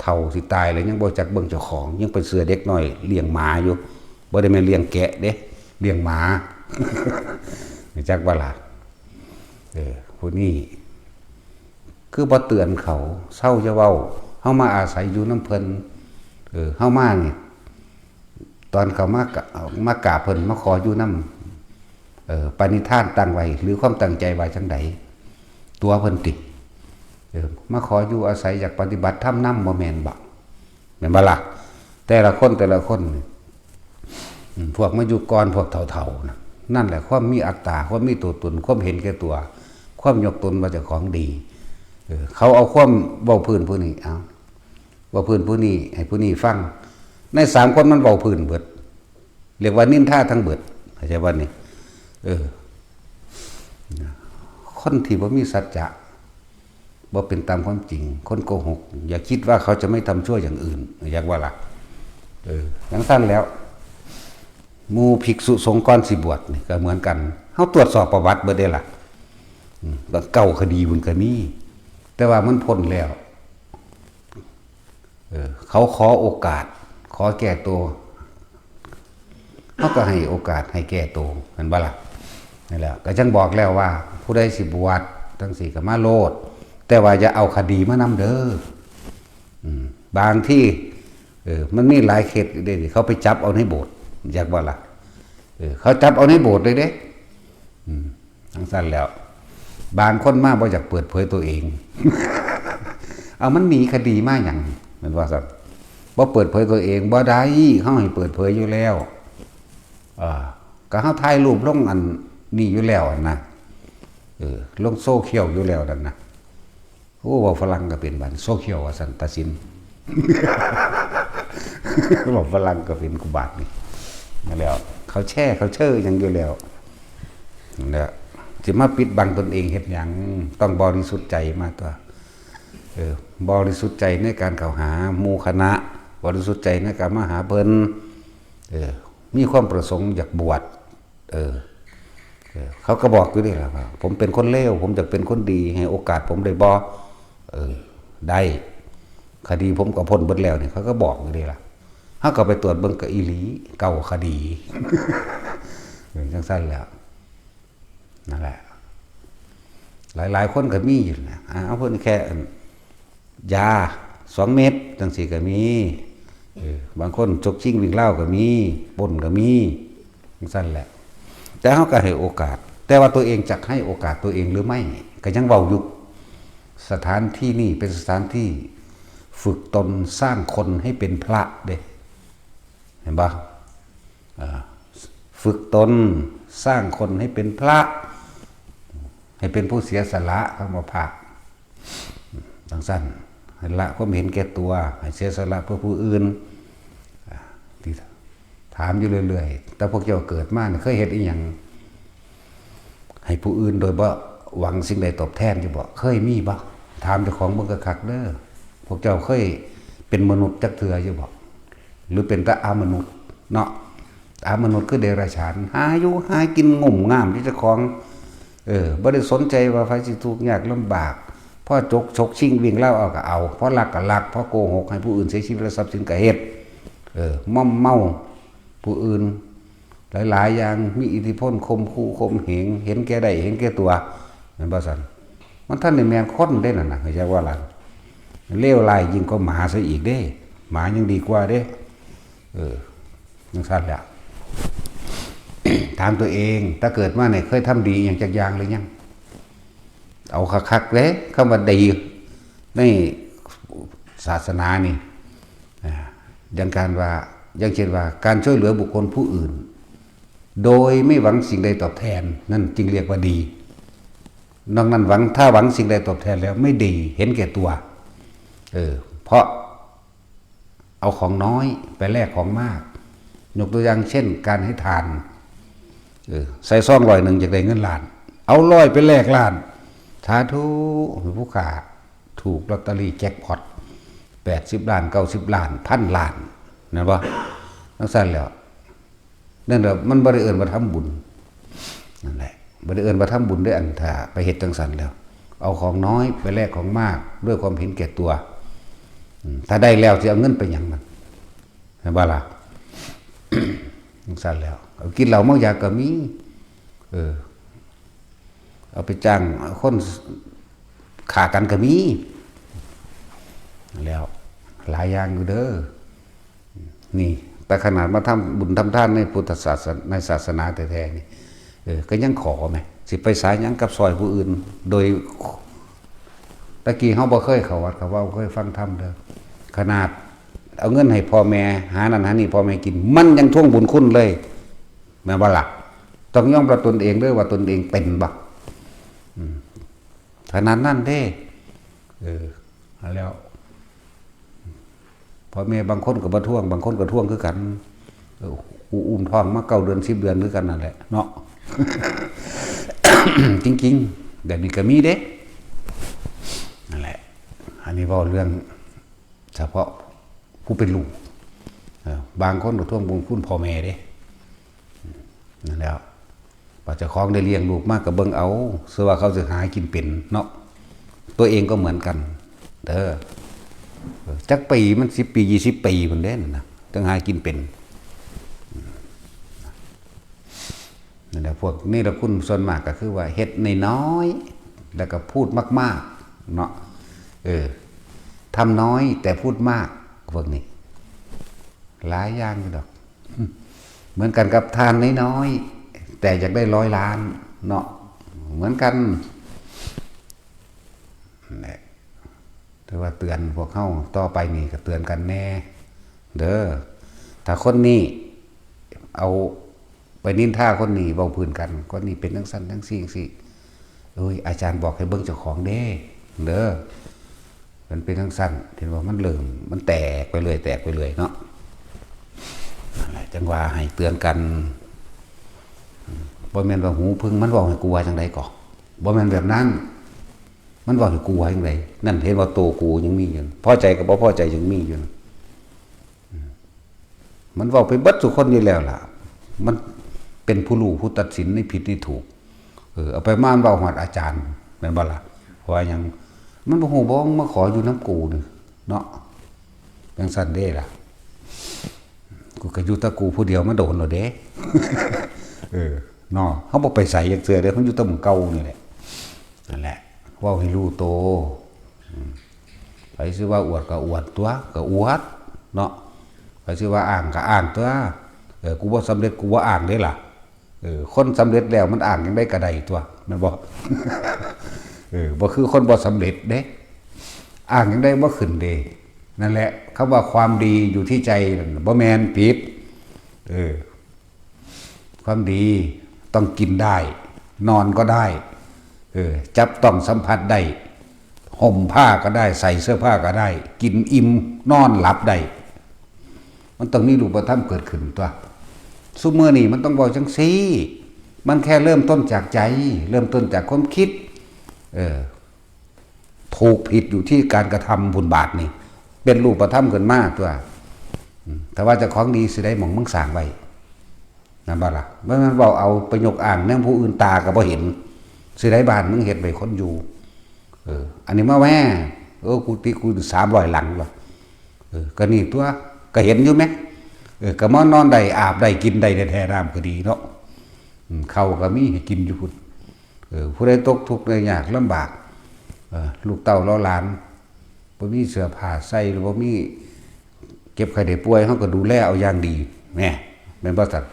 เฒ่าสิตายเลยยังบ่จักเบิ่งเจ้าของยังเป็นเสือเด็กน้อยเลี้ยงหมาอยู่บ่ได้แม่นเลี้ยงแกะเด้เลี้ยงหมาจักว่าล่ะผู้นี้คือบ่เตือนเขาเศร้าจะเว้าเฮามาอาศัยอยู่น้ำเพิ่นเฮามานี่ตอนเขามากราบเพิ่นมาขออยู่น้ำปณิธานตั้งไว้หรือความตั้งใจไว้จังใดตัวเพิ่นติมาขออยู่อาศัยอยากปฏิบัติธรรมนำบ่แม่นบ่แม่นบ่ล่ะแต่ละคนพวกมาอยู่ก่อนพวกเฒ่าๆนั่นแหละความมีอัตตาความมีตัวตนความเห็นแก่ตัวความยกตนว่าเจ้าของดีเขาเอาความเว้าพื้นผู้นี้เอาเว้าพื้นผู้นี้ให้ผู้นี้ฟังใน3คนมันเว้าพื้นเบิดเรียกว่านินทาทั้งเบิดเข้าใจว่านี่คนที่บ่มีสัจจะบ่เป็นตามความจริงคนโกหกอย่าคิดว่าเขาจะไม่ทำชั่วอย่างอื่นอยากว่าล่ะอย่างสั้นแล้วหมู่ภิกษุสงฆ์ก่อนสิบวชนี่ก็เหมือนกันเฮาตรวจสอบประวัติเบิดได้ล่ะ ก็เก่าคดีมันก็มีแต่ว่ามันพ้นแล้วเขาขอโอกาสขอแก้ตัวเขาก็ให้โอกาสให้แก้ตัวเห็นบ่ล่ะนี่แหละก็จังบอกแล้วว่าผู้ใดสิบวชทั้งสี่ก็มาโลดแต่ว่าอย่าเอาคดีมานำเด้อบางที่มันมีหลายเคสเด้เขาไปจับเอาในโบสถ์อยากบ่ล่ะเขาจับเอาในโบสถ์เลยเด้ทั้งสั้นแล้วบางคนมาบ่อยากเปิดเผยตัวเอง เอามันหนีคดีมาอย่างเหมือนว่าสัตว์บ่เปิดเผยตัวเองบ่ได้เขาให้เปิดเผยอยู่แล้วก็เขาถ่ายรูปลงอันนี้อยู่แล้วนะลงโซเชียลอยู่แล้วนั่นนะโอ้ว่าฝรั่งก็เป็นบันโซเชียลว่าสันตัดสิน บอกฝรั่งก็เป็นกุบาทนี่มาแล้วเขาแช่เขาเชื่อยังอยู่แล้วเนี่ยจะมาปิดบังตนเองเห็นอย่างต้องบริสุทธิ์ใจมากตัวบริสุทธิ์ใจในการเข้าหาหมู่คณะบริสุทธิ์ใจในการมาหาเพิ่นมีความประสงค์อยากบวชเขาก็บอกอยู่นี่แหละว่าผมเป็นคนเลวผมจะเป็นคนดีให้โอกาสผมได้บ่ได้คดีผมก็พ้นเบิดแล้วเนี่ยเขาก็บอกอยู่นี่แหละเขาก็ไปตรวจเบิ่งกับอีหลีเก่าคดีจังสั้นแล้วนั่นแหละหลายคนก็มีอยู่นะเอาเพิ่นแค่ยา2 เม็ดจังสี่ก็มีบางคนจกชิงวิ่งเล่าก็มีป่นก็มีจังสั้นแหละแต่เขาก็ให้โอกาสแต่ว่าตัวเองจะให้โอกาสตัวเองหรือไม่ก็ยังเว้าอยู่สถานที่นี่เป็นสถานที่ฝึกตนสร้างคนให้เป็นพระเด้เห็นปะฝึกตนสร้างคนให้เป็นพระให้เป็นผู้เสียสละเข้ามาพระทั้งสั้นให้ละความเห็นแก่ตัวให้เสียสละเพื่อผู้อื่นที่ถามอยู่เรื่อยๆแต่พวกเจ้าเกิดมาเคยเห็นอีกอย่างให้ผู้อื่นโดยบ่หวังสิ่งใดตอบแทนอยู่บ่เคยมีบ่ถามเจ้าของเบิ่งคักๆเด้อพวกเจ้าเคยเป็นมนุษย์จักเทื่ออยู่บ่หรือเป็นตะอามนุษย์เนาะอามนุษย์คือเดรัจฉานหาอยู่หากินงมงามที่เจ้าของบ่ได้สนใจว่าไฟสิทุกข์ยากลำบากพอฉกชิงวิ่งเล่าเอาก็เอาเพราะลักก็ลักเพราะโกหกให้ผู้อื่นเสียชีวิตและทรัพย์สินก็เฮ็ดม่อมเมาผู้อื่นหลายๆอย่างมีอิทธิพลข่มขู่ข่มเหงเห็นแก่ได้เห็นแก่ตัวนั่นบ่ซั่นมันท่านได้แม่นคนได้นั่นน่ะเข้าใจว่าล่ะเลวร้ายยิ่งกว่าหมาซะอีกเด้หมายังดีกว่าเด้จังซั่นแหละ ถามตัวเองถ้าเกิดมาเนี่ยเคยทำดีอย่างจักอย่างหรือยังเอาคักๆเลยคำว่าดีในศาสนานี่อย่างเช่นว่าการช่วยเหลือบุคคลผู้อื่นโดยไม่หวังสิ่งใดตอบแทนนั่นจึงเรียกว่าดีนอกนั้นถ้าหวังสิ่งใดตอบแทนแล้วไม่ดีเห็นแก่ตัวเพราะเอาของน้อยไปแลกของมากยกตัวอย่างเช่นการให้ทานใส่ซอง100อยากได้เงินล้านเอา100ไปแลกล้านสาธุผู้ขาถูกลอตเตอรี่แจ็คพอต80 ล้าน90 ล้าน1,000 ล้านนั่นบ่จังซั่นแล้วนั่นแหละมันบ่ได้เอิ้นว่าทำบุญนั่นแหละบ่ได้เอิ้นว่าทำบุญด้วยอันถ้าไปเฮ็ดจังซั่นแล้วเอาของน้อยไปแลกของมากด้วยความเห็นแก่ตัวถ้าได้แล้วสิเอาเงินไปหยังมันเห็นบ่ล่ะ จังซั่นแล้วเอากินเหล้าเมายาก็มีเอาไปจ้างคนฆ่ากันก็มีแล้วหลายอย่างอยู่เด้อนี่แต่ขนาดมาทำบุญทำทานในพุทธศาสนาในศาสนาแท้ๆนี่ก็ยังขอไหมสิไปสายยังกับซอยผู้อื่นโดยตะกี้เฮาบ่เคยเข้าวัดเขาว่าเคยฟังธรรมเด้อขนาดเอาเงินให้พ่อแม่หานั่นหานี่พ่อแม่กินมันยังทวงบุญคุณเลยแม่นบ่ล่ะต้องยอมรับตนเองด้วยว่าตนเองเป็นบ่ขนาดนั้นเด้แล้วพ่อแม่บางคนก็บ่ทวงบางคนก็ทวงคือกันอุ้มท้องมา9 เดือน10 เดือนคือกันนั่นแหละเนาะ จริงๆแบบนี้ก็มีเด้นั่นแหละอันนี้เว้าเรื่องเฉพาะผู้เป็นลูกบางคนก็ทวงบุญคุณพ่อแม่เด้นั่นแล้ว ว่าเจ้าของได้เลี้ยงลูกมากกับเบิ่งเอาเสื่อว่าเขาสิหากินเป็นเนาะตัวเองก็เหมือนกันเด้อจักปีมัน10 ปี20 ปีมันเล่นนะต้องหากินเป็นนั่นแหละพวกนี่ละคุณส่วนมากก็คือว่าเฮ็ดน้อยๆแล้วก็พูดมากๆเนาะทำน้อยแต่พูดมากพวกนี้หลายอย่างอยู่ดอกเหมือนกันกับทานน้อยๆแต่อยากได้100 ล้านเนาะเหมือนกันแหละถือว่าเตือนพวกเขาต่อไปนี่ก็เตือนกันแน่เด้อถ้าคนนี้เอาไปนินทาคนนี้เว้าพื้นกันคนนี้เป็นทั้งสั้นทั้งสิ่งสิอาจารย์บอกให้เบิ่งเจ้าของเด้เด้อมันเป็นทั้งสั้นเห็นว่ามันเริ่มมันแตกไปเลยเนาะอะไรจังว่าให้เตือนกันบ่แม่นว่าหูพึ่งมันบอกให้กลัวจังไดก่อบ่แม่นแบบนั้นมันบอกให้กลัวจังไดนั่นเห็นว่าโตกูยังมีอยู่พอใจกับบ่พอใจยังมีอยู่มันบอกไปเบิดทุกคนอยู่แล้วล่ะมันเป็นผู้รู้ผู้ตัดสินในผิดในถูกเอาไปม่านเว้าฮอดอาจารย์แม่นบ่ล่ะเพราะว่ายังมันบ่ฮู้บ่มาขออยู่น้ำกูนี่เนาะจังซั่นเด้ล่ะกูก็อยู่ตะกูผู้เดียวมันโดนแล้วเด้เนาะเฮาบ่ไปใส่จักเทื่อเด้เฮาอยู่ตะหมู่เก่านี่แหละนั่นแหละเว้าให้รู้โตไปสิว่าอวดก็อวดตัวก็อวดเนาะไปสิว่าอ้างก็อ้างตัวกูบ่สำเร็จกูบ่อ้างเด้ล่ะคนสำเร็จแล้วมันอ้างยังได้ก็ได้ตัวแม่นบ่บ่คือคนบ่สำเร็จเด้อ้างยังได้บ่ขึ้นเด้นั่นแหละคำว่าความดีอยู่ที่ใจบ่แม่นผิดความดีต้องกินได้นอนก็ได้จับต้องสัมผัสได้ห่มผ้าก็ได้ใส่เสื้อผ้าก็ได้กินอิ่มนอนหลับได้มันต้องมีรูปธรรมเกิดขึ้นตัวซุมื้อนี้มันต้องบอกจังซี่มันแค่เริ่มต้นจากใจเริ่มต้นจากความคิดถูกผิดอยู่ที่การกระทำบุญบาปนี่เป็นรูปธรรมขึ้นมาตัวแต่ว่าจะของดีสิได้หม่องมึงสร้างไว้นั่นบ่ล่ะเมื่อมันเว้าเอาไปยกอ้างแนวผู้อื่นตาก็บ่เห็นสิได้บ้านมึงเฮ็ดไว้คนอยู่อันนี้มาแว่กู300 หลังว่ะก็นี่ตัวก็เห็นอยู่มั้ยก็มานอนได้อาบได้กินได้แท้ๆน้ำก็ดีเนาะข้าวก็มีให้กินอยู่พุ่นผู้ใดตกทุกข์ได้ยากลำบากลูกเต้าล้อหลานบ่มีเสื้อผ้าใส่หรือบ่มีเก็บไข้ได้ป่วยเฮาก็ดูแลเอาอย่างดีแม่แม่นบ่ซั่น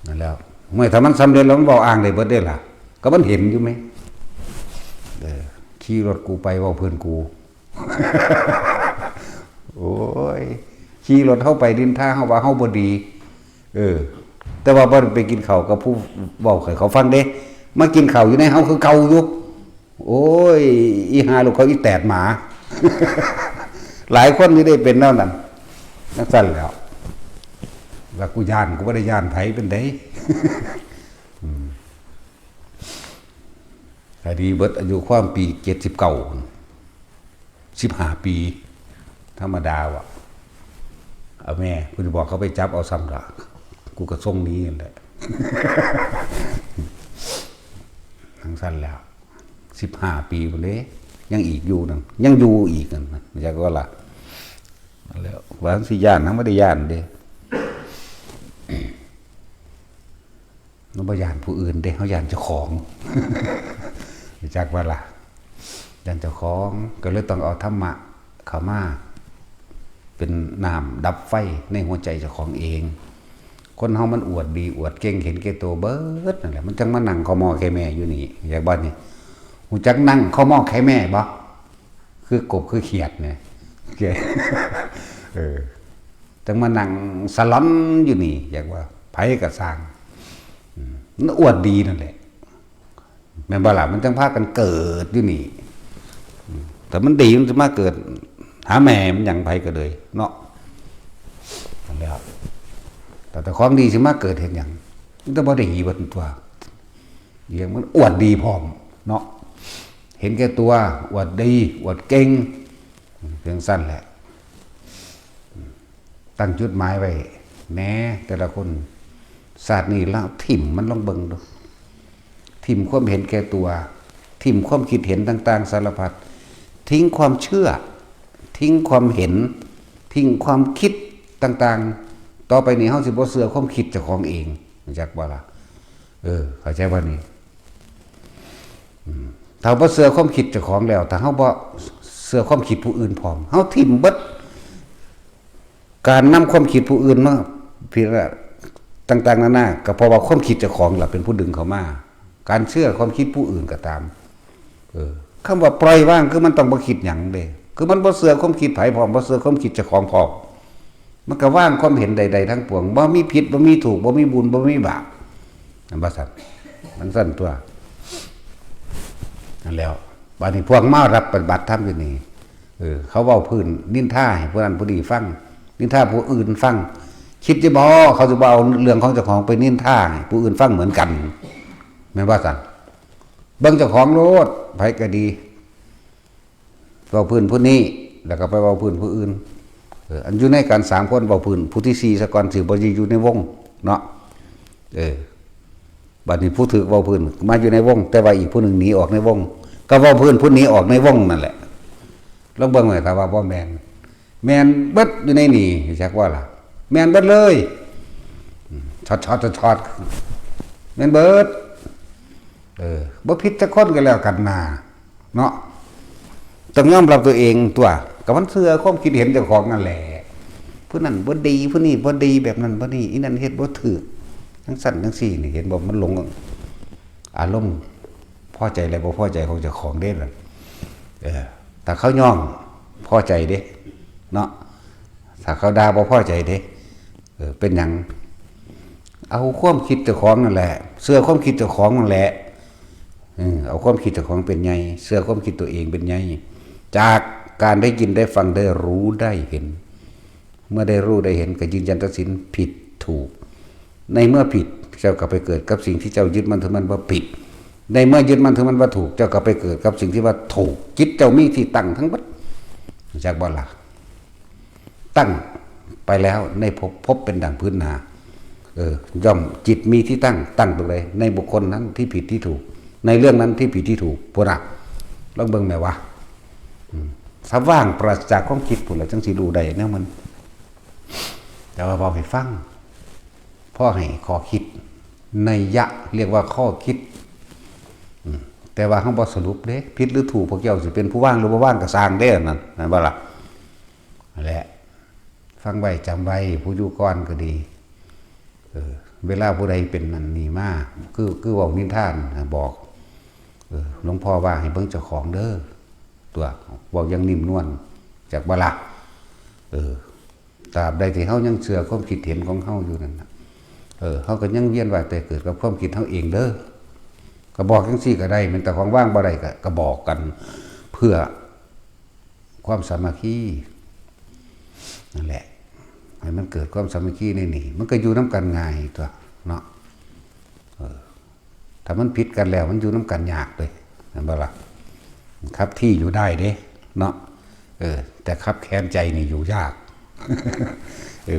นั่นแล้วเมื่อถ้ามันสำเร็จแล้วมันบ่อ้างได้เบิดเด้ล่ะก็มันเห็นอยู่มั้ยขี่รถกูไปเว้าเพิ่นกู โอ้ยขี่รถเฮาไปดินทางเฮาว่าเฮาบ่ดีแต่ว่าบ่ไปกินข้าวกับผู้เว้าให้เขาฟังเด้มากินข้าวอยู่ในเฮาคือเก่าอยู่โอ้ยอีหาลูกเขาอีแตดหมา หลายคนนี่ได้เป็นแนวนั้นจังซั่นแล้วว่ากูย่านกูบ่ได้ย่านไผเป็นไดคดีเบิดอายุความปี79 15 ปีธรรมดาว่ะเอาแม่กูจะบอกเขาไปจับเอาซ้ำละกูก็ส่งนี้นั่นแหละทั้งสั้นแล้ว15 ปีพุ่นเด้ยังอีกอยู่นั่นยังอยู่อีกนั่นมันจะก็ล่ะแล้วว่าสิย่านทั้งบ่ได้ย่านเด้มันบ่ย่านผู้อื่นเด้เฮาย่านเจ้าของจักว่าล่ะย่านเจ้าของก็เลยต้องเอาธรรมะเข้ามาเป็นน้ำดับไฟในหัวใจเจ้าของเองคนเฮามันอวดดีอวดเก่งเห็นแก่ตัวเบิดนั่นแหละมันจังมานั่งข้อหม้อแค่แม่อยู่นี่อยากบ่นี่ฮู้จักนั่งข้อหม้อแค่แม่บ่คือกบคือเขียดเนี่ยจังมานั่งสลอนอยู่นี่อยากว่าไผก็สร้างมันอวดดีนั่นแหละแม่นบ่ล่ะมันจังพากันเกิดอยู่นี่แต่มันดีมันจะมาเกิดหาแม่มันยังไผก็เลยเนาะนั่นแหละแต่ของดีสิมาเกิดเห็นหยังมันต้องบ่ได้หีเบิดตัวอย่างมันอวดดีพร้อมเนาะเห็นแก่ตัวอวดดีอวดเก่งเพียงสั้นแหละตั้งจุดหมายไว้แหน่แต่ละคนศาสตร์นี้แล้วถิ่มมันลองเบิ่งดู ทิ่มความเห็นแก่ตัวทิ่มความคิดเห็นต่างๆสารพัดทิ้งความเชื่อทิ้งความเห็นทิ้งความคิดต่างๆต่อไปนี้เฮาสิบ่เชื่อความคิดเจ้าของเองรู้จักบ่ล่ะเข้าใจบ่นี่ถ้าบ่เชื่อความคิดเจ้าของแล้วถ้าเฮาบ่เชื่อความคิดผู้อื่นพร้อมเฮาทิ่มเบิดการนำความคิดผู้อื่นมาพิจารณาต่างๆนานาก็เพราะว่าความคิดเจ้าของล่ะเป็นผู้ดึงเข้ามาการเชื่อความคิดผู้อื่นก็ตามคำว่าปล่อยวางคือมันต้องบ่คิดหยังเด้คือมันบ่เชื่อความคิดไผพร้อมบ่เชื่อความคิดเจ้าของพร้อมมันก็ว่างความเห็นใดๆทั้งปวงบ่มีผิดบ่มีถูกบ่มีบุญบ่มีบาปนั่นบ่ซั่นมันซั่นตัวนั่นแล้วบัดนี้พวกมารับปฏิบัติธรรมอยู่นี่เขาเว้าพื้นนินทาให้ผู้นั้นผู้นี้ฟังนินทาผู้อื่นฟังคิดจะบ่เขาจะบ่เอาเรื่องของเจ้าของไปนินทาให้ผู้อื่นฟังเหมือนกันแม่นว่าซั่นเบิ่งเจ้าของโลดไผก็ดีเว้าพื้นผู้นี้แล้วก็ไปเว้าพื้นผู้อื่นอันอยู่ในกัน3คนเว้าพื้นผู้ที่4ซะก่อนสิบ่อยู่ในวงเนาะบัดนี้ผู้ถูกเว้าพื้นมาอยู่ในวงแต่ว่าอีกผู้นึงหนีออกในวงก็เว้าพื้นผู้นี้ออกในวงนั่นแหละลองเบิ่งไว้ถ้าว่าบ่แม่นแม่นเบิดอยู่ในนี่จักว่าล่ะแม่นเบิดเลยช็อตแม่นเบิดบ่ผิดจักคนก็แล้วกันนาเนาะต้องยอมรับตัวเองตัวก็มันเชื่อความคิดเห็นเจ้าของนั่นแหละผู้นั้นบ่ดีผู้นี้บ่ดีแบบนั้นบ่นี่อีนั่นเฮ็ดบ่ถูกทั้งสั่นทั้งสี่นี่เห็นบ่มันลงอารมณ์พอใจและบ่พอใจของเจ้าของเด้ล่ะถ้าเขาย่องพอใจเด้เนาะถ้าเขาด่าบ่พอใจเด้เป็นหยังเอาความคิดเจ้าของนั่นแหละเชื่อความคิดเจ้าของนั่นแหละเอาความคิดเจ้าของเป็นใหญ่เชื่อความคิดตัวเองเป็นใหญ่จากการได้ยินได้ฟังได้รู้ได้เห็นเมื่อได้รู้ได้เห็นก็ยืนยันตัดสินผิดถูกในเมื่อผิดเจ้าก็ไปเกิดกับสิ่งที่เจ้ายึดมั่นถือมั่นว่าผิดในเมื่อยึดมั่นถือมั่นว่าถูกเจ้าก็ไปเกิดกับสิ่งที่ว่าถูกจิตเจ้ามีที่ตั้งทั้งหมดจากบ่ล่ะตั้งไปแล้วในพบเป็นดังพื้นนาย่อมจิตมีที่ตั้งตรงไหนในบุคคลนั้นที่ผิดที่ถูกในเรื่องนั้นที่ผิดที่ถูกพวกน่ะลองเบิ่งแม่วะถ้าว่างปราศจากความคิดพุ่นล่ะจังสิรู้ได้แนวมันแต่ว่าพอให้ฟังพ่อให้ข้อคิดนัยยะเรียกว่าข้อคิดแต่ว่าเฮาบ่สรุปเด้ผิดหรือถูกพวกเจ้าสิเป็นผู้ว่างหรือบ่ว่างก็สร้างเด้นั่นบ่ล่ะนั่นแหละฟังไว้จำไว้ผู้อยู่ก่อนก็ดีเวลาผู้ใดเป็นนั่นนี่มาคือเว้านิทานบอกหลวงพ่อว่าให้เบิ่งเจ้าของเด้อตัวบอกยังนิ่มนวลจากบ่ล่ะตราบใดที่เฮายังเชื่อความคิดเห็นของเฮาอยู่นั่นน่ะเฮาก็ยังเวียนว่ายแต่เกิดกับความคิดเฮาเองเด้อก็บอกจังซี่ก็ได้มันแต่ของว่างบ่ได้ก็บอกกันเพื่อความสามัคคีนั่นแหละให้มันเกิดความสามัคคีในนี่มันก็อยู่น้ำกันง่ายตัวเนาะถ้ามันผิดกันแล้วมันอยู่น้ำกันยากเลยนั่นบ่ล่ะครับที่อยู่ได้เด้เนาะแต่ครับแค้นใจนี่อยู่ยาก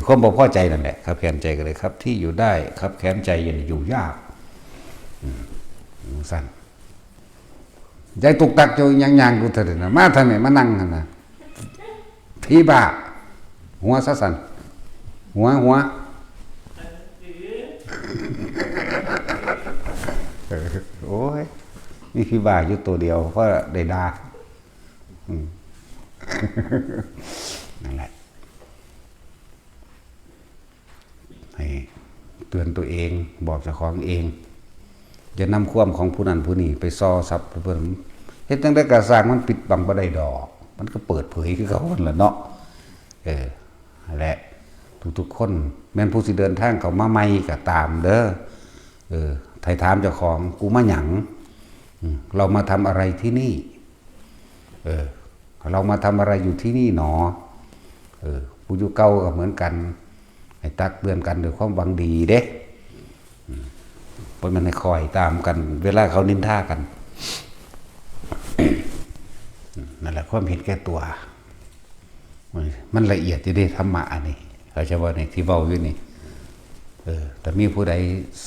ความบ่พอใจนั่นแหละครับแค้นใจก็เลยครับที่อยู่ได้ครับแค้นใจอยู่ยากสั่นใจตุกตักโจยังกูเถิดนะมาทางไหนมานั่งกันนะพี่บ้าหัวซะสั่นหัวโอ้ยนี่พี่บ้าอยู่ตัวเดียวเพราะได้ด่านั่นแหละให้เตือนตัวเองบอกเจ้าของเองจะนำความของผู้นั้นผู้นี้ไปซอซับเพิ่นเฮ็ดจังได๋ก็สร้างมันปิดบังบ่ได้ดอกมันก็เปิดเผยคือเขาหั่นล่ะเนาะนั่นแหละทุกๆคนแม้นผู้สิเดินทางเข้ามาใหม่ก็ตามเด้อไถ่ถามเจ้าของกูมาหยังเรามาทำอะไรที่นี่เรามาทำอะไรอยู่ที่นี่หนอผู้อยู่เก่าก็เหมือนกันให้ตักเตือนกันด้วยความหวังดีเด้เพราะมันให้คอยตามกันเวลาเขานินทากัน นั่นแหละความเห็นแก่ตัวมันละเอียดจะได้ธรรมะนี่เขาจะว่าในที่เว้าอยู่นี่แต่มีผู้ใด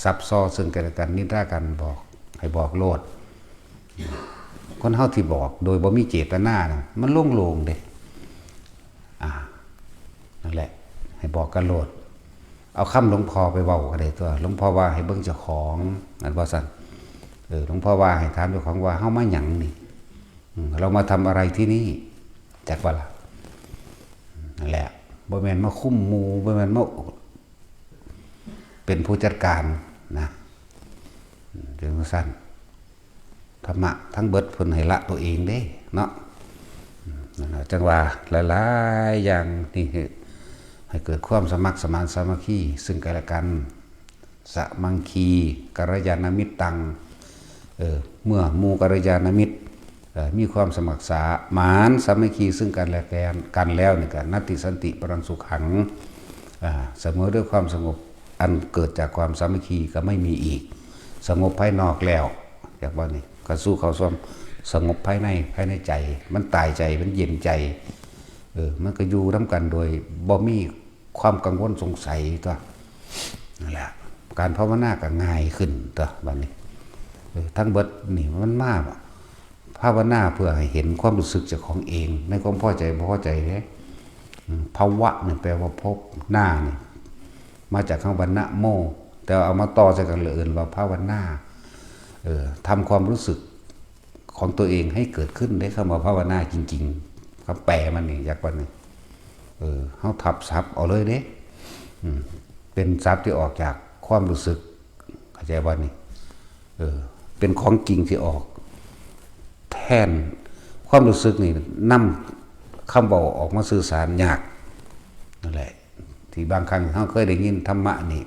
ซับซ้อซึ่งกันและกันนินทากันบอก ให้บอกโลดคนเฮาที่บอกโดยบ่มีเจตนานะมันโล่งๆเด้นั่นแหละให้บอกกันโลดเอาคำหลวงพ่อไปเว้าก็ได้ตัวหลวงพ่อว่าให้เบิ่งเจ้าของนั่นว่าซั่นหลวงพ่อว่าให้ถามเจ้าของว่าเฮามาหยังนี่เรามาทำอะไรที่นี่จักว่าล่ะนั่นแหละบ่แม่นมาคุ้มหมู่บ่แม่นมาเป็นผู้จัดการนะถึงสั้นธรรมะทั้งเบิดเพิ่นให้ละตัวเองเด้เนาะจังว่าหลายๆอย่างนี่ให้เกิดความสมัครสมานสามัคคีซึ่งกันและกันสมังคีกัลยาณมิตรตังเมื่อหมู่กัลยาณมิตรมีความสมัครสมานสามัคคีซึ่งกันและกันแล้วนี่ก็นัตติสันติปรังสุขังเสมอด้วยความสงบอันเกิดจากความสามัคคีก็ไม่มีอีกสงบภายนอกแล้วอย่างว่านี่ก็สู้เขาซ้อมสงบภายในใจมันตายใจมันเย็นใจมันก็อยู่ร่วมกันโดยบ่มีความกังวลสงสัยตัวนั่นแหละการภาวนาก็ง่ายขึ้นตัวบัดนี้ทั้งเบิดนี่มันมากภาวนาเพื่อให้เห็นความรู้สึกจากของเองในความพอใจบ่พอใจเนี่ยภาวะเนี่ยแปลว่าพบหน้านี่มาจากคำว่านะโมแต่เอามาต่อจากกันเลยว่าภาวนาทำความรู้สึกของตัวเองให้เกิดขึ้นได้คำว่าภาวนาจริงๆคำแปลมันนี่ยักวันนี้เขาทับศัพท์เอาเลยเด้เป็นศัพท์ที่ออกจากความรู้สึกเข้าใจว่านี่เป็นของจริงที่ออกแทนความรู้สึกนี่นำคำบอกออกมาสื่อสารยากนั่นแหละที่บางครั้งเขาเคยได้ยินธรรมะนี่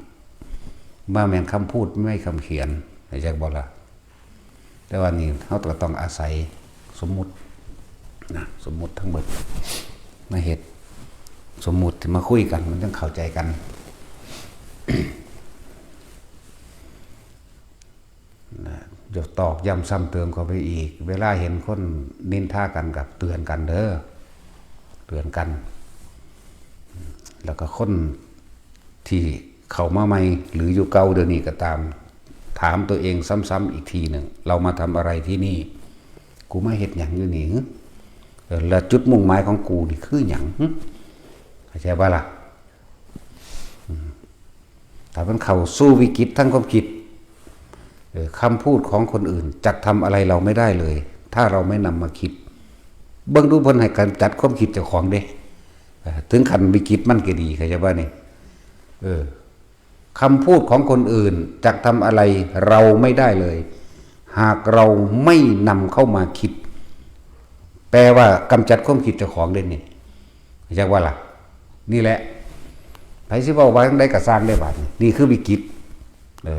มาแม่นคำพูดไม่คำเขียนเข้าใจบ่ล่ะแต่ว่านี่เขาต้องอาศัยสมมุตินะสมมุติทั้งหมดมาเหตุสมมุติที่มาคุยกันมันต้องเข้าใจกัน จะตอกย้ำซ้ำเติมเข้าไปอีกเวลาเห็นคนนินทากันกับเตือนกันเด้อเตือนกันแล้วก็คนที่เข้ามาใหม่หรืออยู่เก่าเดี๋ยวนี้ก็ตามถามตัวเองซ้ำๆอีกทีหนึ่งเรามาทำอะไรที่นี่กูมาเห็ดหยังอยู่นี่แล้วจุดมุ่งหมายของกูนี่คือหยังเข้าใจป่ะล่ะถ้ามันเข้าสู้วิกฤตทั้งความคิดคำพูดของคนอื่นจักทำอะไรเราไม่ได้เลยถ้าเราไม่นำมาคิดเบื้องดูเพิ่นให้การจัดความคิดเจ้าของเด้ถึงขันวิกฤตมันก็ดีเข้าใจป่ะนี่คำพูดของคนอื่นจักทำอะไรเราไม่ได้เลยหากเราไม่นำเข้ามาคิดแปลว่ากำจัดความคิดเจ้าของเด่นนี่เข้าใจว่าล่ะนี่แหละไผสิเว้าว่าจังได๋ก็สร้างได้บาดนี่คือวิกฤต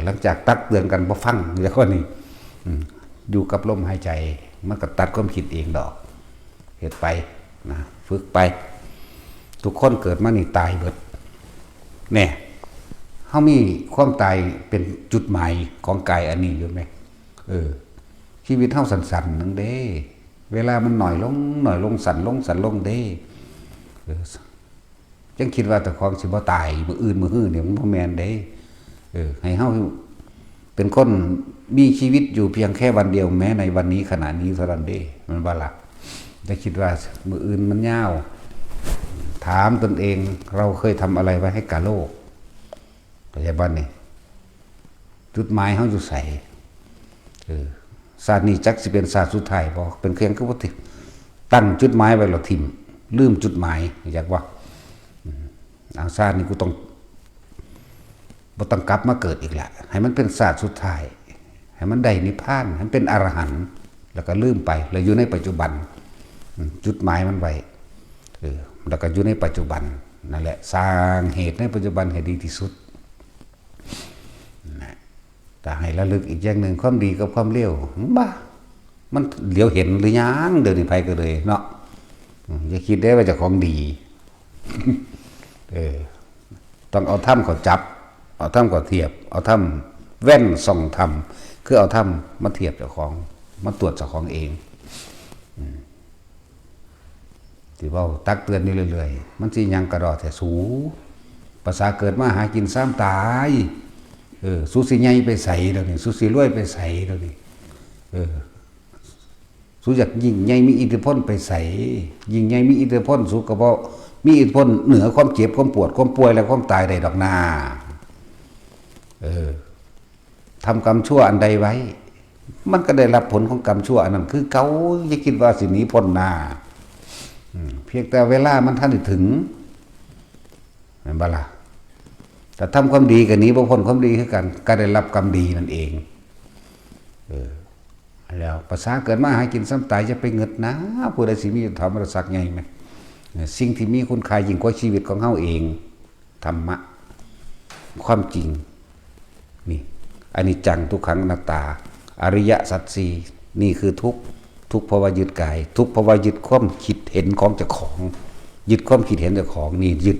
หลังจากตักเตือนกันบ่ฟังแล้วก็นี่อยู่กับลมหายใจมันก็ตัดความคิดเองดอกเฮ็ดไปนะฝึกไปทุกคนเกิดมานี่ตายเบิดแน่เขามีความตายเป็นจุดหมายของกายอันนี้อยู่ไหมชีวิตเท่าสันๆนึงเด้เวลามันหน่อยลงสั่นลงเด้ยังคิดว่าแต่ความสิบ่ตายมื้ออื่นมื้อฮื้อเนี่ยมันบ่แม่นเด้ให้เฮาเป็นคนมีชีวิตอยู่เพียงแค่วันเดียวแม้ในวันนี้ขณะนี้เท่านั้นเด้มันบ่ล่ะจะคิดว่ามื้ออื่นมันยาวถามตนเองเราเคยทำอะไรไว้ให้กับโลกปัจจุบันนี่จุดหมายเขาอยู่ใส่ศาสตร์นี้จักสิเป็นศาสตร์สุดท้ายบอกเป็นเครื่องคือว่าตั้งจุดหมายไว้เราทิ่มลืมจุดหมายอยากว่าเอาศาสตร์นี้กูต้องบ่ต้องกลับมาเกิดอีกแหละให้มันเป็นศาสตร์สุดท้ายให้มันได้นิพพานให้มันเป็นอรหันต์แล้วก็ลืมไปแล้วอยู่ในปัจจุบันจุดหมายมันไว้แล้วก็อยู่ในปัจจุบันนั่นแหละสร้างเหตุในปัจจุบันให้ดีที่สุดแต่ให้ระลึกอีกอย่างหนึ่งความดีกับความเลวบ้ามันเหลียวเห็นหรือยังเดี๋ยวนี้ไปก็เลยเนาะอย่าคิดได้ว่าจะของดี ต้องเอาถ้ำเขาจับเอาถ้ำเขาเทียบเอาถ้ำแว่นส่องถ้ำคือเอาถ้ำมาเทียบเจ้าของมาตรวจเจ้าของเองที่ว่าตักเตือนนี่เรื่อยๆมันสิยังกระดอแต่สูภาษาเกิดมาหากินซ้ำตาย สุสิใหญ่ไปใส่เดี๋ยวนี้สุสิรวยไปใส่เดี๋ยวนี้สุอยากยิ่งใหญ่มีอิทธิพลไปใส่ยิ่งใหญ่มีอิทธิพลสุก็บ่มีอิทธิพลเหนือความเจ็บความปวดความป่วยและความตายได้ดอกนาทำกรรมชั่วอันใดไว้มันก็ได้รับผลของกรรมชั่วอันนั้นคือเก่าอย่าคิดว่าสิหนีพ้นหน้าเพียงแต่เวลามันท่านถึงเห็นบ่ล่ะแต่ทำความดีกับนี้บ่พ้นความดีคือกันก็ได้รับกรรมดีนั่นเองแล้วภาษาเกิดมาหากินซ้ำตายจะไปเงิดนะผู้ใดสิมีธรรมรสสักไงไหมสิ่งที่มีคุณค่ายิ่งกว่าชีวิตของเฮาเองธรรมะความจริงนี่อนิจจังทุกขังอนัตตาอริยสัจสี่นี่คือทุกข์เพราะว่ายึดกายทุกข์เพราะว่ายึดความคิดเห็นของเจ้าของยึดความคิดเห็นเจ้าของนี่ยึ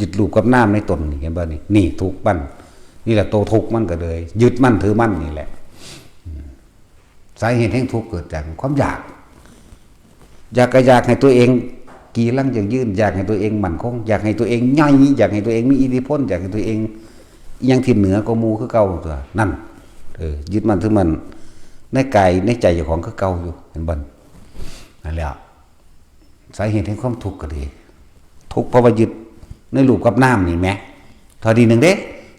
ดรูปกับน้ำในตนนี่เห็นบ่นี่ทุกข์มันนี่แหละโตทุกข์มันก็เลยยึดมั่นถือมั่นนี่แหละสาเหตุแห่งทุกข์เกิดจากความอยากก็อยากให้ตัวเองกีรังอย่างยืนอยากให้ตัวเองมั่นคงอยากให้ตัวเองใหญ่อยากให้ตัวเองมีอิทธิพลอยากให้ตัวเองยังที่เหนือกว่าหมู่คือเก่าตัวนั่นยึดมั่นถือมั่นในกายในใจเจ้าของคือเก่าอยู่เห็นบ่นั่นแหละสาเหตุแห่งความทุกข์ก็ดีทุกข์เพราะว่ายึดในรูปกับน้ำนี่แม้ทอดีหนึ่งเด้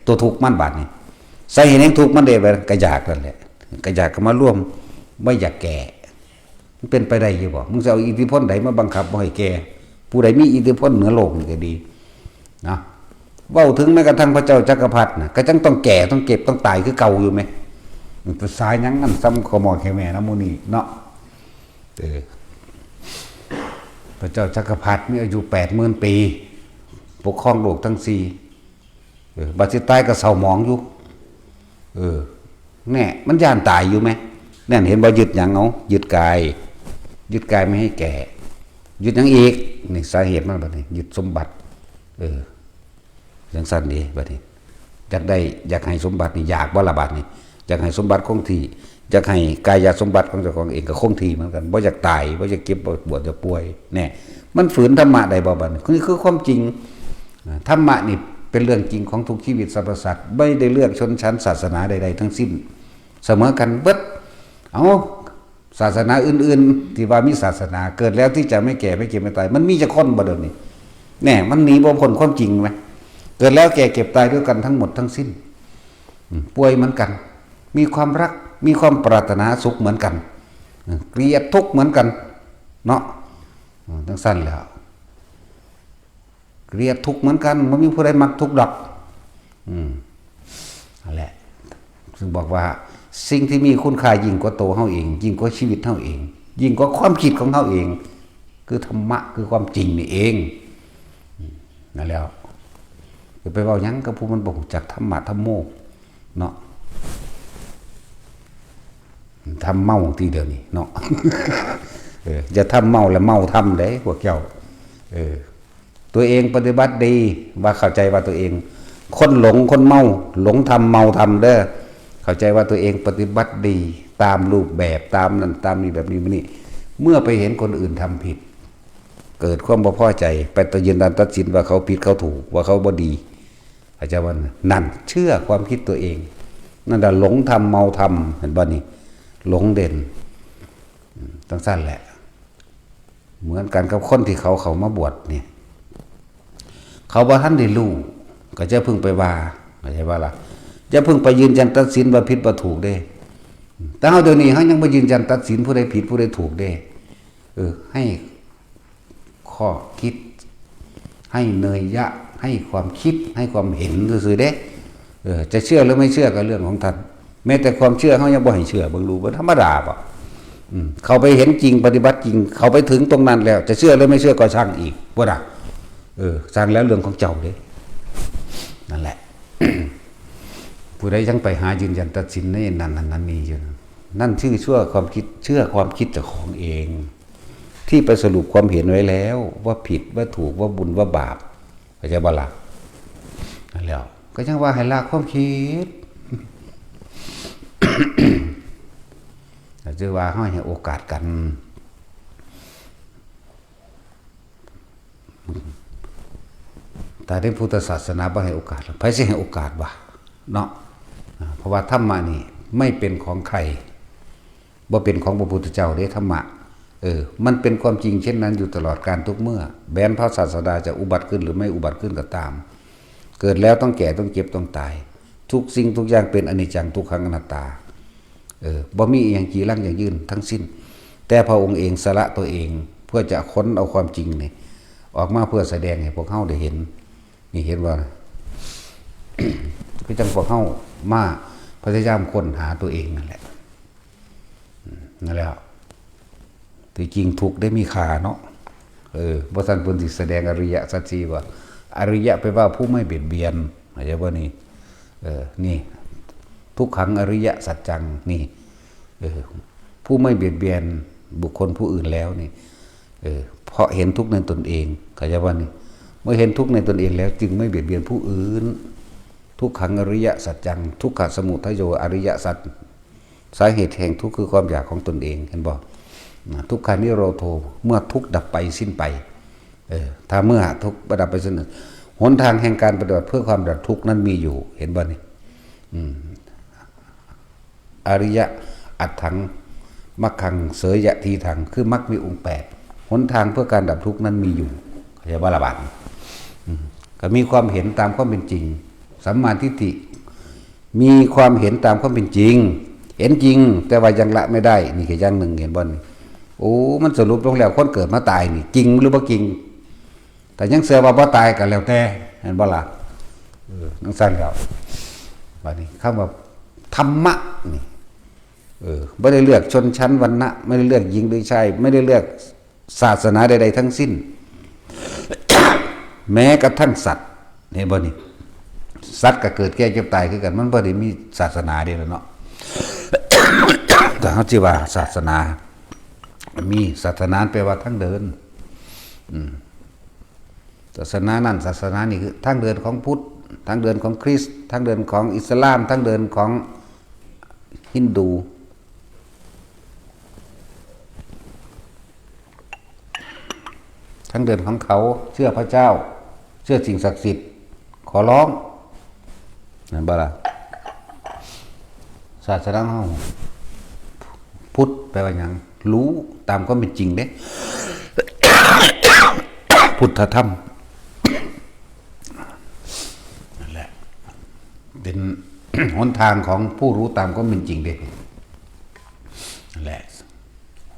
ตัวทุกข์มันบาดนี่สาเหตุแห่งทุกข์มันเด้ไปกระยากนั่นแหละกระยากก็มาร่วมไม่อยากแก่มันเป็นไปได้อยู่บ่มึงจะเอาอิทธิพลใดมาบังคับบ่ให้แก่ผู้ใดมีอิทธิพลเหนือโลกนี่ก็ดีนะเว้าถึงแม้กระทั่งพระเจ้าจักรพรรดิน่ะก็จังต้องแก่ต้องเก็บต้องตายคือเก่าอยู่ไหมมันสายยังนั่นซ้ำขมอแค่แม่น้ำมูนี่เนาะพระเจ้าจักรพรรดิมีอายุ80,000 ปีปกครองโลกทั้ง4บัดสิตายก็เศร้าหมองอยู่แน่มันย่านตายอยู่ไหมนั่นเห็นบ่ยึดหยังเอายึดกายไม่ให้แก่ยึดหยังอีกนี่สาเหตุมันบัดนี้ยึดสมบัติจังซั่นดีบัดนี้อยากให้สมบัตินี่อยากบ่ละบาดนี่อยากให้สมบัติคงที่อยากให้กายสมบัติของเจ้าของเองก็คงที่เหมือนกันบ่อยากตายบ่อยากเก็บปวดจะป่วยแน่มันฝืนธรรมะได้บ่บัดนี้นี่คือความจริงธรรมะนี่เป็นเรื่องจริงของทุกชีวิตสรรพสัตว์ไม่ได้เลือกชนชั้นศาสนาใดๆทั้งสิ้นเสมอกันเบิดเอาศาสนาอื่นๆที่ว่ามีศาสนาเกิดแล้วที่จะไม่แก่ไม่เก็บไม่ตายมันมีจะคนบ่เดี๋ยวนี้แน่มันหนีบ่พ้นความจริงไหมเกิดแล้วแก่เก็บตายด้วยกันทั้งหมดทั้งสิ้นป่วยเหมือนกันมีความรักมีความปรารถนาสุขเหมือนกันเกลียดทุกข์เหมือนกันเนาะทั้งสั้นแล้วเกลียดทุกข์เหมือนกันไม่มีผู้ใดมักทุกข์ดอกนั่นแหละซึ่งบอกว่าสิ่งที่มีคุณค่ายิ่งกว่าตัวเฮาเองยิ่งกว่าชีวิตเฮาเองยิ่งกว่าความคิดของเฮาเองคือธรรมะคือความจริงนี่เองนั่นแล้วจะไปเว้าหยังกับผู้มันบ่รู้จักธรรมะธรรมโมเนาะทำเมาทีเดียวนี่เนาะอย่าทำเมาแล้วเมาทำได้พวกเจ้าตัวเองปฏิบัติดีว่าเข้าใจว่าตัวเองคนหลงคนเมาหลงทำเมาทำเด้อเข้าใจว่าตัวเองปฏิบัติดีตามรูปแบบตามนั้นตามนี้แบบนี้นี่เมื่อไปเห็นคนอื่นทำผิดเกิดความบ่พอใจไปยืนยันตัดสินว่าเขาผิดเขาถูกว่าเขาบ่ดีอาจารย์ว่านั่นเชื่อความคิดตัวเองนั่นแหละหลงทำเมาทำเห็นบ่นี่หลงเด่นตั้งสั้นแหละเหมือนกันกับคนที่เขามาบวชเนี่ยเขาบ่ทันได้รู้ก็จะพึ่งไปว่าไม่ใช่ว่าล่ะจะพึ่งไปยืนยันตัดสินว่าผิดว่าถูกได้แต่เฮาเดี๋ยวนี้เฮายังบ่ยืนยันตัดสินผู้ใดผิดผู้ใดถูกได้ให้ข้อคิดให้เนยยะให้ความคิดให้ความเห็นซื่อๆเด้จะเชื่อหรือไม่เชื่อก็เรื่องของท่านแม้แต่ความเชื่อเขายังบ่ให้เชื่อบ่รู้ว่าธรรมดาป่ะเขาไปเห็นจริงปฏิบัติจริงเขาไปถึงตรงนั้นแล้วจะเชื่อหรือไม่เชื่อก็ช่างอีกบ่ล่ะช่างแล้วเรื่องของเจ้าเด้นั่นแหละ ผู้ใดยังไปหายืนยันตัดสินในนั้นนี่อยู่นั่นเชื่อความคิดเชื่อความคิดเจ้าของเองที่ไปสรุปความเห็นไว้แล้วว่าผิดว่าถูกว่าบุญว่าบาปเข้าใจบ่ล่ะนั่นแล้วก็ยังว่าให้ละความคิดจะว่าให้โอกาสกันแต่ในพุทธศาสนาบ่ให้โอกาสไผสิให้โอกาสวะเนาะ ราะว่าธรรมะนี่ไม่เป็นของใครบ่เป็นของพระพุทธเจ้าเด้ธรรมะมันเป็นความจริงเช่นนั้นอยู่ตลอดการทุกเมื่อแม้นพระศาสดาจะอุบัติขึ้นหรือไม่อุบัติขึ้นก็ตามเกิดแล้วต้องแก่ต้องเจ็บต้องตายทุกสิ่งทุกอย่างเป็นอนิจจังทุกขังอนัตตาบ่มีอย่างจีรังอย่างยืนทั้งสิ้นแต่พระองค์เองสละตัวเองเพื่อจะค้นเอาความจริงนี่ออกมาเพื่อแสดงให้พวกเฮาได้เห็นนี่เห็นว่า คือจังพวกเฮามาพยายามค้นหาตัวเองนั่นแหละนั่นแหละที่จริงทุกได้มีค่าเนาะบ่ซั่นเพิ่นสิแสดงอริยสัจสี่ว่าอริยะแปลว่าผู้ไม่เบียดเบียนเข้าใจบ่นี่นี่ทุกขังอริยสัจจังนี่ผู้ไม่เบียดเบียนบุคคลผู้อื่นแล้วนี่เพราะเห็นทุกข์ในตนเองเข้าใจบ่นี่เมื่อเห็นทุกข์ในตนเองแล้วจึงไม่เบียดเบียนผู้อื่นทุกขังอริยสัจจังทุกขสมุทัยโยอริยสัจสาเหตุแห่งทุกข์คือความอยากของตนเองเห็นบ่ทุกขานิโรโธเมื่อทุกข์ดับไปสิ้นไปถ้าเมื่อทุกข์ดับไปสิ้นหนทางแห่งการปฏิบัติเพื่อความดับทุกข์นั้นมีอยู่เห็นบ่นี่อริยะอัตถังมัคคังเสยยะทีถังคือมรรคมีองค์8หนทางเพื่อการดับทุกข์นั้นมีอยู่เข้าใจบ่ล่ะบัดก็มีความเห็นตามความเป็นจริงสัมมาทิฏฐิมีความเห็นตามความเป็นจริงเห็นจริงแต่ว่ายังละไม่ได้นี่คืออย่างหนึ่งเห็นบ่นี่โอ้มันสรุปลงแล้วคนเกิดมาตายนี่จริงหรือบ่จริงแต่ยังเชื่อว่าบ่ตายก็แล้วแต่เห็นบ่ล่ะนั่นสั่นแล้วบัดนี้คำว่าธรรมะนี่ไม่ได้เลือกชนชั้นวรรณะไม่ได้เลือกหญิงหรือชายไม่ได้เลือกศาสนาใดๆทั้งสิ้น แม้กระทั่งสัตว์เห็นบ่นี่สัตว์ก็เกิดแก่เจ็บตายคือกันมันบ่ได้มีศาสนาเดียวเนาะ แต่เขาชื่อว่าศาสนามีศาสนาแปลว่าทางเดินศาสนานั่นศาสนานี่คือทางเดินของพุทธทางเดินของคริสต์ทางเดินของอิสลามทางเดินของฮินดูทางเดินของเขาเชื่อพระเจ้าเชื่อสิ่งศักดิ์สิทธิ์ขอร้องนั่นบ่ล่ะศาสนาเฮาพุทธแปลว่าหยังรู้ตามความเป็นจริงเด้ พุทธธรรมนั่นแหละเป็น หนทางของผู้รู้ตามความเป็นจริงเด้นั่นแหละ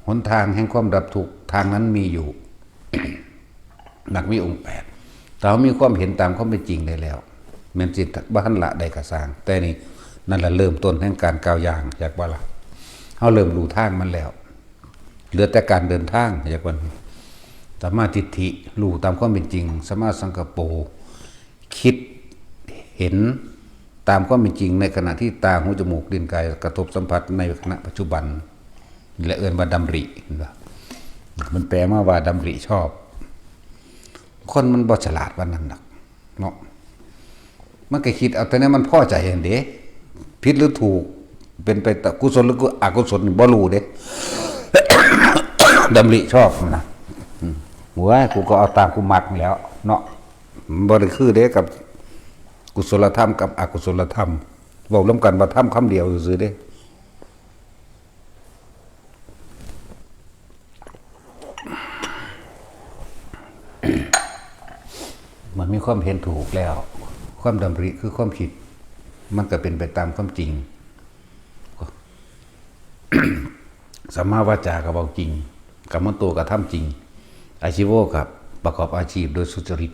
หนทางแห่งความดับทุกข์ทางนั้นมีอยู่ หนักมีองค์8แต่เขามีความเห็นตามความเป็นจริงได้แล้วแม้นสิบ่ทันละได้ก็สร้างแต่นี่นั่นแหละเริ่มต้นแห่งการก้าวย่างจากว่าล่ะเฮาเริ่มรู้ทางมันแล้วเหลือแต่การเดินทางจากว่าสัมมาทิฏฐิรู้ตามความเป็นจริงสัมมาสังกัปโปคิดเห็นตามความเป็นจริงในขณะที่ตาหูจมูกลิ้นกายกระทบสัมผัสในขณะปัจจุบันและเอิ้นว่าดำริมันแปลมาว่าดำริชอบคนมันบ่ฉลาดว่านั้นหรอกเนาะมันก็คิดเอาแต่นั้นมันพอใจอย่างเด้ผิดหรือถูกเป็นไปตกุศลหรืออกุศลบ่รู้เด้ ดำริชอบนะหัวกูก็เอาตามกูมักแล้วเนาะบ่ได้คือเด้กับกุศลธรรมกับอกุศลธรรมเว้ารวมกันว่าธรรมคำเดียวซื่อๆเด้มันมีความเห็นถูกแล้วความดำริคือความคิดมันก็เป็นไปตามความจริง สัมมาวาจาก็เว้าจริงกัมมันโตก็ทำจริงอาชีโวกับประกอบอาชีพโดยสุจริต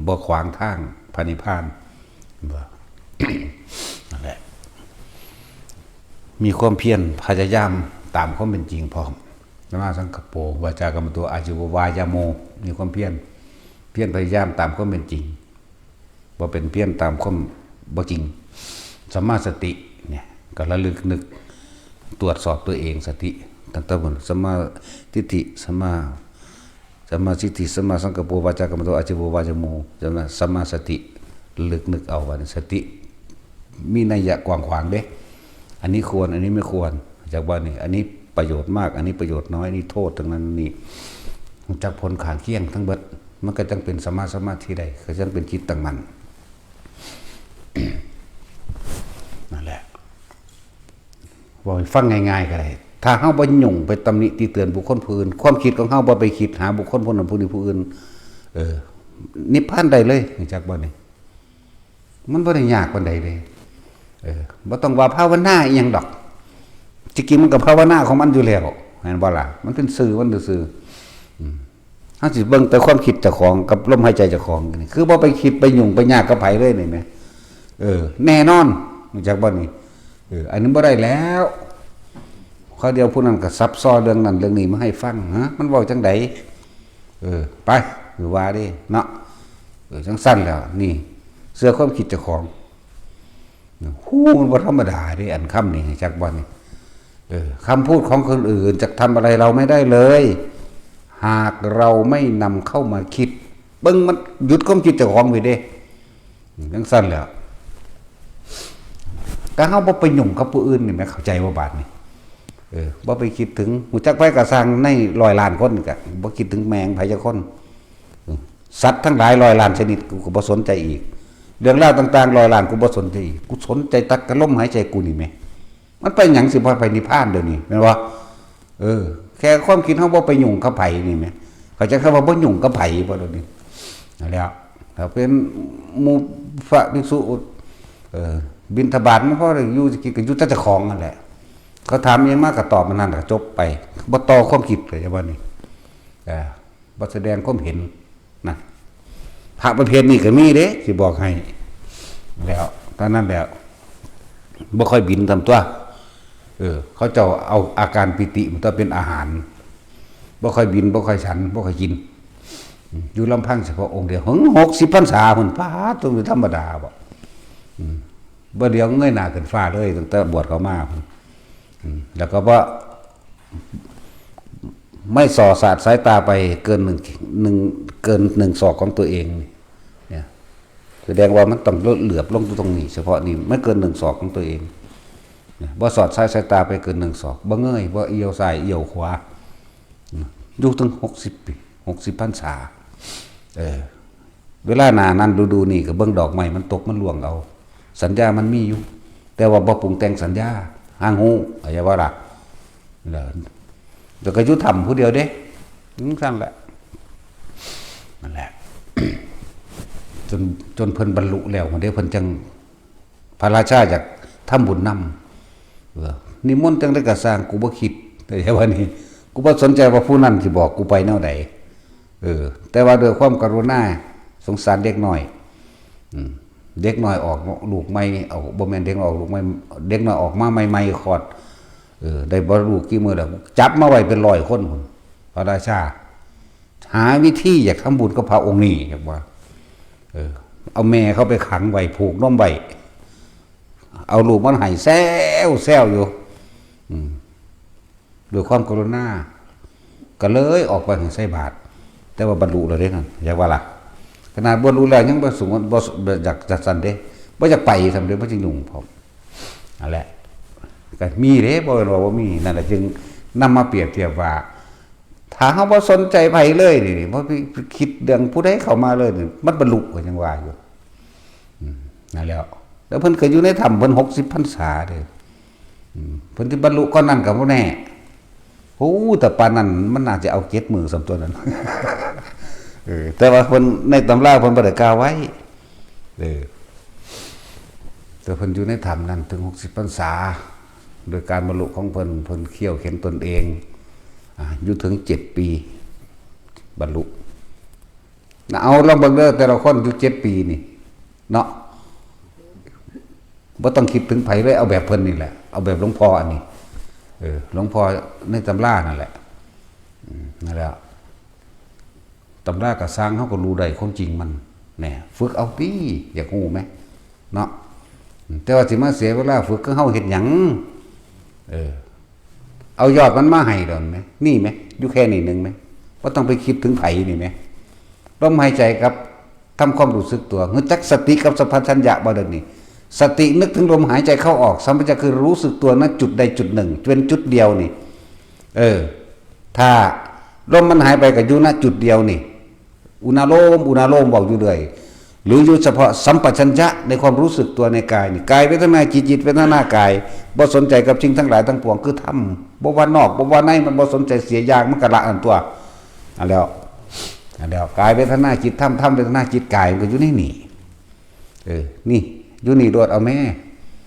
บ่ขวางทางพระนิพพานนั่นแหละมีความเพียรพยายามตามความเป็นจริงพร้อมสัมมาสังกัปโปวาจากรรมตัวอาชีววายาโมมีความเพียรพยายามตามความเป็นจริงบ่เป็นเพียรตามความบ่จริงสัมมาสติเนี่ยก็ระลึกนึกตรวจสอบตัวเองสติตั้งแต่บนสัมมาทิฏฐิสัมมาทิฏฐิสัมมาสังกัปโปวาจากรรมตัวอาชีววายาโมสัมมาสติลึกนึกเอาว่าสติมีนัยยะกว้างขวางเด้อันนี้ควรอันนี้ไม่ควรจากว่านี่อันนี้ประโยชน์มากอันนี้ประโยชน์น้อยนี่โทษทั้งนั้นนี่จากผลข้างเคียงทั้งเบิดมันก็จังเป็นสมาธิได้ก็จังเป็นจิตตั้งมั่น นั่นแหละ บอกให้ฟังง่ายๆก็ได้ถ้าเฮาบ่ยุ่งไปตำหนิติเตือนบุคคลผู้อื่นความคิดของเฮาบ่ไปคิดหาบุคคลผู้นั้นผู้นี้ผู้อื่นนิพพานได้เลยรู้จักบ่นี่มันบ่ได้ยากปานใดเลยบ่ต้องว่าภาวนาอีหยังดอกจริงๆมันก็ภาวนาของมันอยู่แล้วเห็นบ่ล่ะมันเป็นสื่อมันซื่อเฮาสิเบิ่งแต่ความคิดเจ้าของกับลมหายใจเจ้าของนี่คือบ่ไปคิดไปยุ่งไปยากกับไผเลยนี่แหมแน่นอนรู้จักบ่นี่อันนี้บ่ได้แล้วข้อเดียวผู้นั้นก็ซับซ้อนเรื่องนั้นเรื่องนี้มาให้ฟังฮะมันเว้าจังไดไปหรือว่าดิเนาะจังสั้นแล้วนี่เสื้อความคิดเจ้าของมันบ่ธรรมดาเด้อันคำนี่จักบ่นี่คำพูดของคนอื่นจะทำอะไรเราไม่ได้เลยหากเราไม่นำเข้ามาคิดเบิ่งมันหยุดความคิดเจ้าของไว้เด้จังสั้นแล้วถ้าเฮาบ่ไปยุ่งกับผู้อื่นนี่แม่เข้าใจว่าบาดนี่บ่ไปคิดถึงหูจักไผก็สร้างใน100 ล้านคนก็บ่คิดถึงแมงไผจักคนสัตว์ทั้งหลาย100 ล้านชนิดกูก็บ่สนใจอีกเรื่องราวต่างๆ100 ล้านกูบ่สนใจอีกกูสนใจตักกะลมหายใจกูนี่แม่มันไปหยังสิบ่ไปนิพพานเดี๋ยวนี้แม่นบ่แค่ความคิดเฮาบ่ไปยุ่งกับไผนี่แม่เขาจะคำว่าบ่ยุ่งกับไผบ่เดี๋ยวนี้นั่นแหละถ้าเป็นหมู่พระภิกษุบิณฑบาตมันพอได้อยู่สิกินก็อยู่แต่เจ้าของนั่นแหละเขาถามเองมากก็ตอบมันนั่นก็จบไปบ่ต่อความคิดเลยว่านี่บ่แสดงความเห็นนะพระประเภทนี้ก็มีเด้สิบอกให้แล้วตอนนั้นแล้วบ่ค่อยบินทำตัวเขาเจ้าเอาอาการปิติมันต้องเป็นอาหารบ่ค่อยบินบ่ค่อยฉันบ่ค่อยกินอยู่ลำพังเฉพาะองค์เดียว60 พรรษาพุ่นพาตัวธรรมดาบ่เดียวเงยหน้าขึ้นฟ้าเลยตั้งแต่บวชเข้ามาแล้วก็ว่าไม่ส่อสาดสายตาไปเกิน1 ศอกของตัวเองเนี่ยแสดงว่ามันต้องเหลือบลงตรงนี้เฉพาะนี่ไม่เกิน1 ศอกของตัวเองบ่สอดสายตาไปเกิน1 ศอกบ่เงยบ่เอียวซ้ายเอียวขวาอยู่ถึง60 ปี60 พรรษาเวลาหน้านั้นดูนี่ก็เบิ่งดอกไม้มันตกมันล่วงเอาสัญญามันมีอยู่แต่ว่าบ่ปรุงแต่งสัญญาห่างหูอย่าว่าล่ะแล้วก็อยู่ทำผู้เดียวเด้สั่นแหละนั่นแหละ จนเพิ่นบรรลุแล้วเด้เพิ่นจังพระราชาอยากทำบุญนำนิมนต์จังได้ก็สร้างกูบ่คิดแต่ว่านี่กูบ่สนใจว่าผู้นั้นสิบอกกูไปแนวใดแต่ว่าด้วยความกรุณาสงสารเด็กน้อยเด็กน้อยออกลูกใหม่เอาบ่แม่นเด็กออกลูกใหม่เด็กน้อยออกมาใหม่ๆคลอดได้บ่รู้กี่มื้อแล้วจับมาไว้เป็น100 คนพุ่นพระราชาหาวิธีอยากทำบุญกับพระองค์นี้ครับว่าเอาแม่เขาไปขังไว้ผูกนมไว้เอาลูกมันให้แซวอยู่ด้วยความกรุณาก็เลยออกไปใส่บาตรแต่ว่าบรรลุแล้วเด้นั่นอยากว่าล่ะขนาดบรรลุแล้วยังบ่สูงบ่อยากจัดสรรเด้บ่อยากไปทำเด้บ่จึงยุ่งพร้อมนั่นแหละก็มีเด้บ่แม่นว่าบ่มีนั่นแหละจึงนำมาเปรียบเทียบว่าถ้าเฮาบ่สนใจไผเลยนี่บ่คิดเรื่องผู้ใดเข้ามาเลยนี่มันบรรลุก็ยังว่าอยู่นั่นแล้วเพิ่นเคยอยู่ในถ้ำเพิ่น60 พรรษาเด้เพิ่นสิบรรลุก่อนนั้นก็บ่แน่โอ้แต่ปานนั้นมันน่าจะเอา7 มือสำตัวนั้น แต่ว่าเพิ่นในตำราเพิ่นบ่ได้กล่าวไว้แต่เพิ่นอยู่ในถ้ำนั้นถึง60 พรรษาโดยการบรรลุของเพิ่นเขี่ยวเข็นตนเองอยู่ถึง7 ปีบรรลุเอาลองเบิ่งเด้อแต่ละคนอยู่7 ปีนี่เนาะบ่ต้องคิดถึงไผเลยเอาแบบเพิ่นนี่แหละเอาแบบหลวงพ่ออันนี้หลวงพ่อในตำรานั่นแหละนั่นแหละตำราก็สร้างเฮาก็รู้ได้ความจริงมันแหน่ฝึกเอาติอยากฮู้มั้ยเนาะแต่ว่าสิมาเสียเวลาฝึกคือเฮาเฮ็ดหยังเอายอดมันมาให้ดอนมั้ยนี่มั้ยอยู่แค่นี้นึงมั้ยบ่ต้องไปคิดถึงไผนี่มั้ยลมหายใจกับทำความรู้สึกตัวรู้จักสติกับสัมปชัญญะบ่เด้อนี่สตินึกถึงลมหายใจเข้าออกสัมปชัญญะคือรู้สึกตัวณจุดใดจุดหนึ่งเป็นจุดเดียวนี่ถ้าลมมันหายไปก็อยู่ณจุดเดียวนี่อุณาโลมบอกอยู่เลย หรืออยู่เฉพาะสัมปชัญญะในความรู้สึกตัวในกายนี่กายเวทนาจิตจิตเวทนากายบ่สนใจกับสิ่งทั้งหลายทั้งปวงคือธรรมบ่ว่านอกบ่ว่าในมันบ่สนใจเสียอย่างมันก็ละอันตัวอันแล้วกายเวทนาจิตธรรมเวทนาจิตกายมันก็อยู่ในนี่นี่อยู่นี่โดดเอาแม่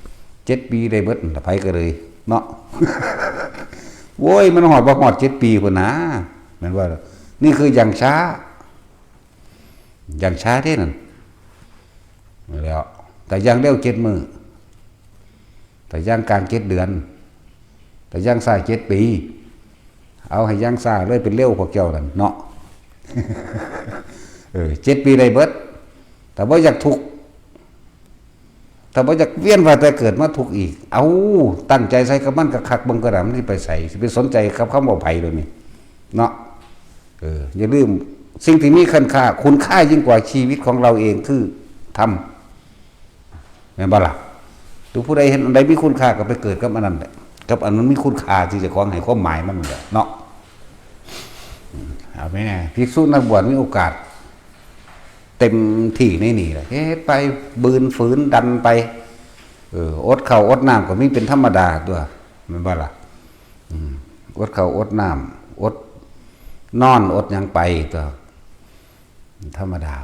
7 ปีได้เบิดไผก็เลยเนาะ โว้ยมันหอดบ่หอด7 ปีพุ่นนะแม่นว่านี่คืออย่างช้าเท่นั่นแล้วแต่ยังเร็ว7 มื้อแต่ยังกลาง7 เดือนแต่ยังซ่า7 ปีเอาให้ยังซ่าเลยเป็นเร็วพวกเจ้านั่นเนาะ 7 ปีได้เบิดแต่บ่อยากทุกข์แต่บ่อยากเวียนว่ายแต่เกิดมาทุกข์อีกเอาตั้งใจใส่กับมันกะคักเบิ่งกระดำที่ไปใส่สิไปสนใจกับคำว่าไผโดยนี่เนาะอย่าลืมสิ่งที่มีคุณค่ายิ่งกว่าชีวิตของเราเองคือธรรมแม่นบ่ล่ะดูผู้ใดเห็นอันใดมีคุณค่าก็ไปเกิดกับอันนั้นแหละกับอันนั้นมีคุณค่าที่จะของให้ความหมายมันแหละเนาะเอาแม่ภิกษุนักบวชมีโอกาสเต็มที่ในนี่แหละเฮ็ดไปบืนฝืนดันไปอดข้าวอดน้ำก็มีเป็นธรรมดาตัวแม่นบ่ล่ะอดข้าวอดน้ำอดนอนอดหยังไปตัวธรรมดา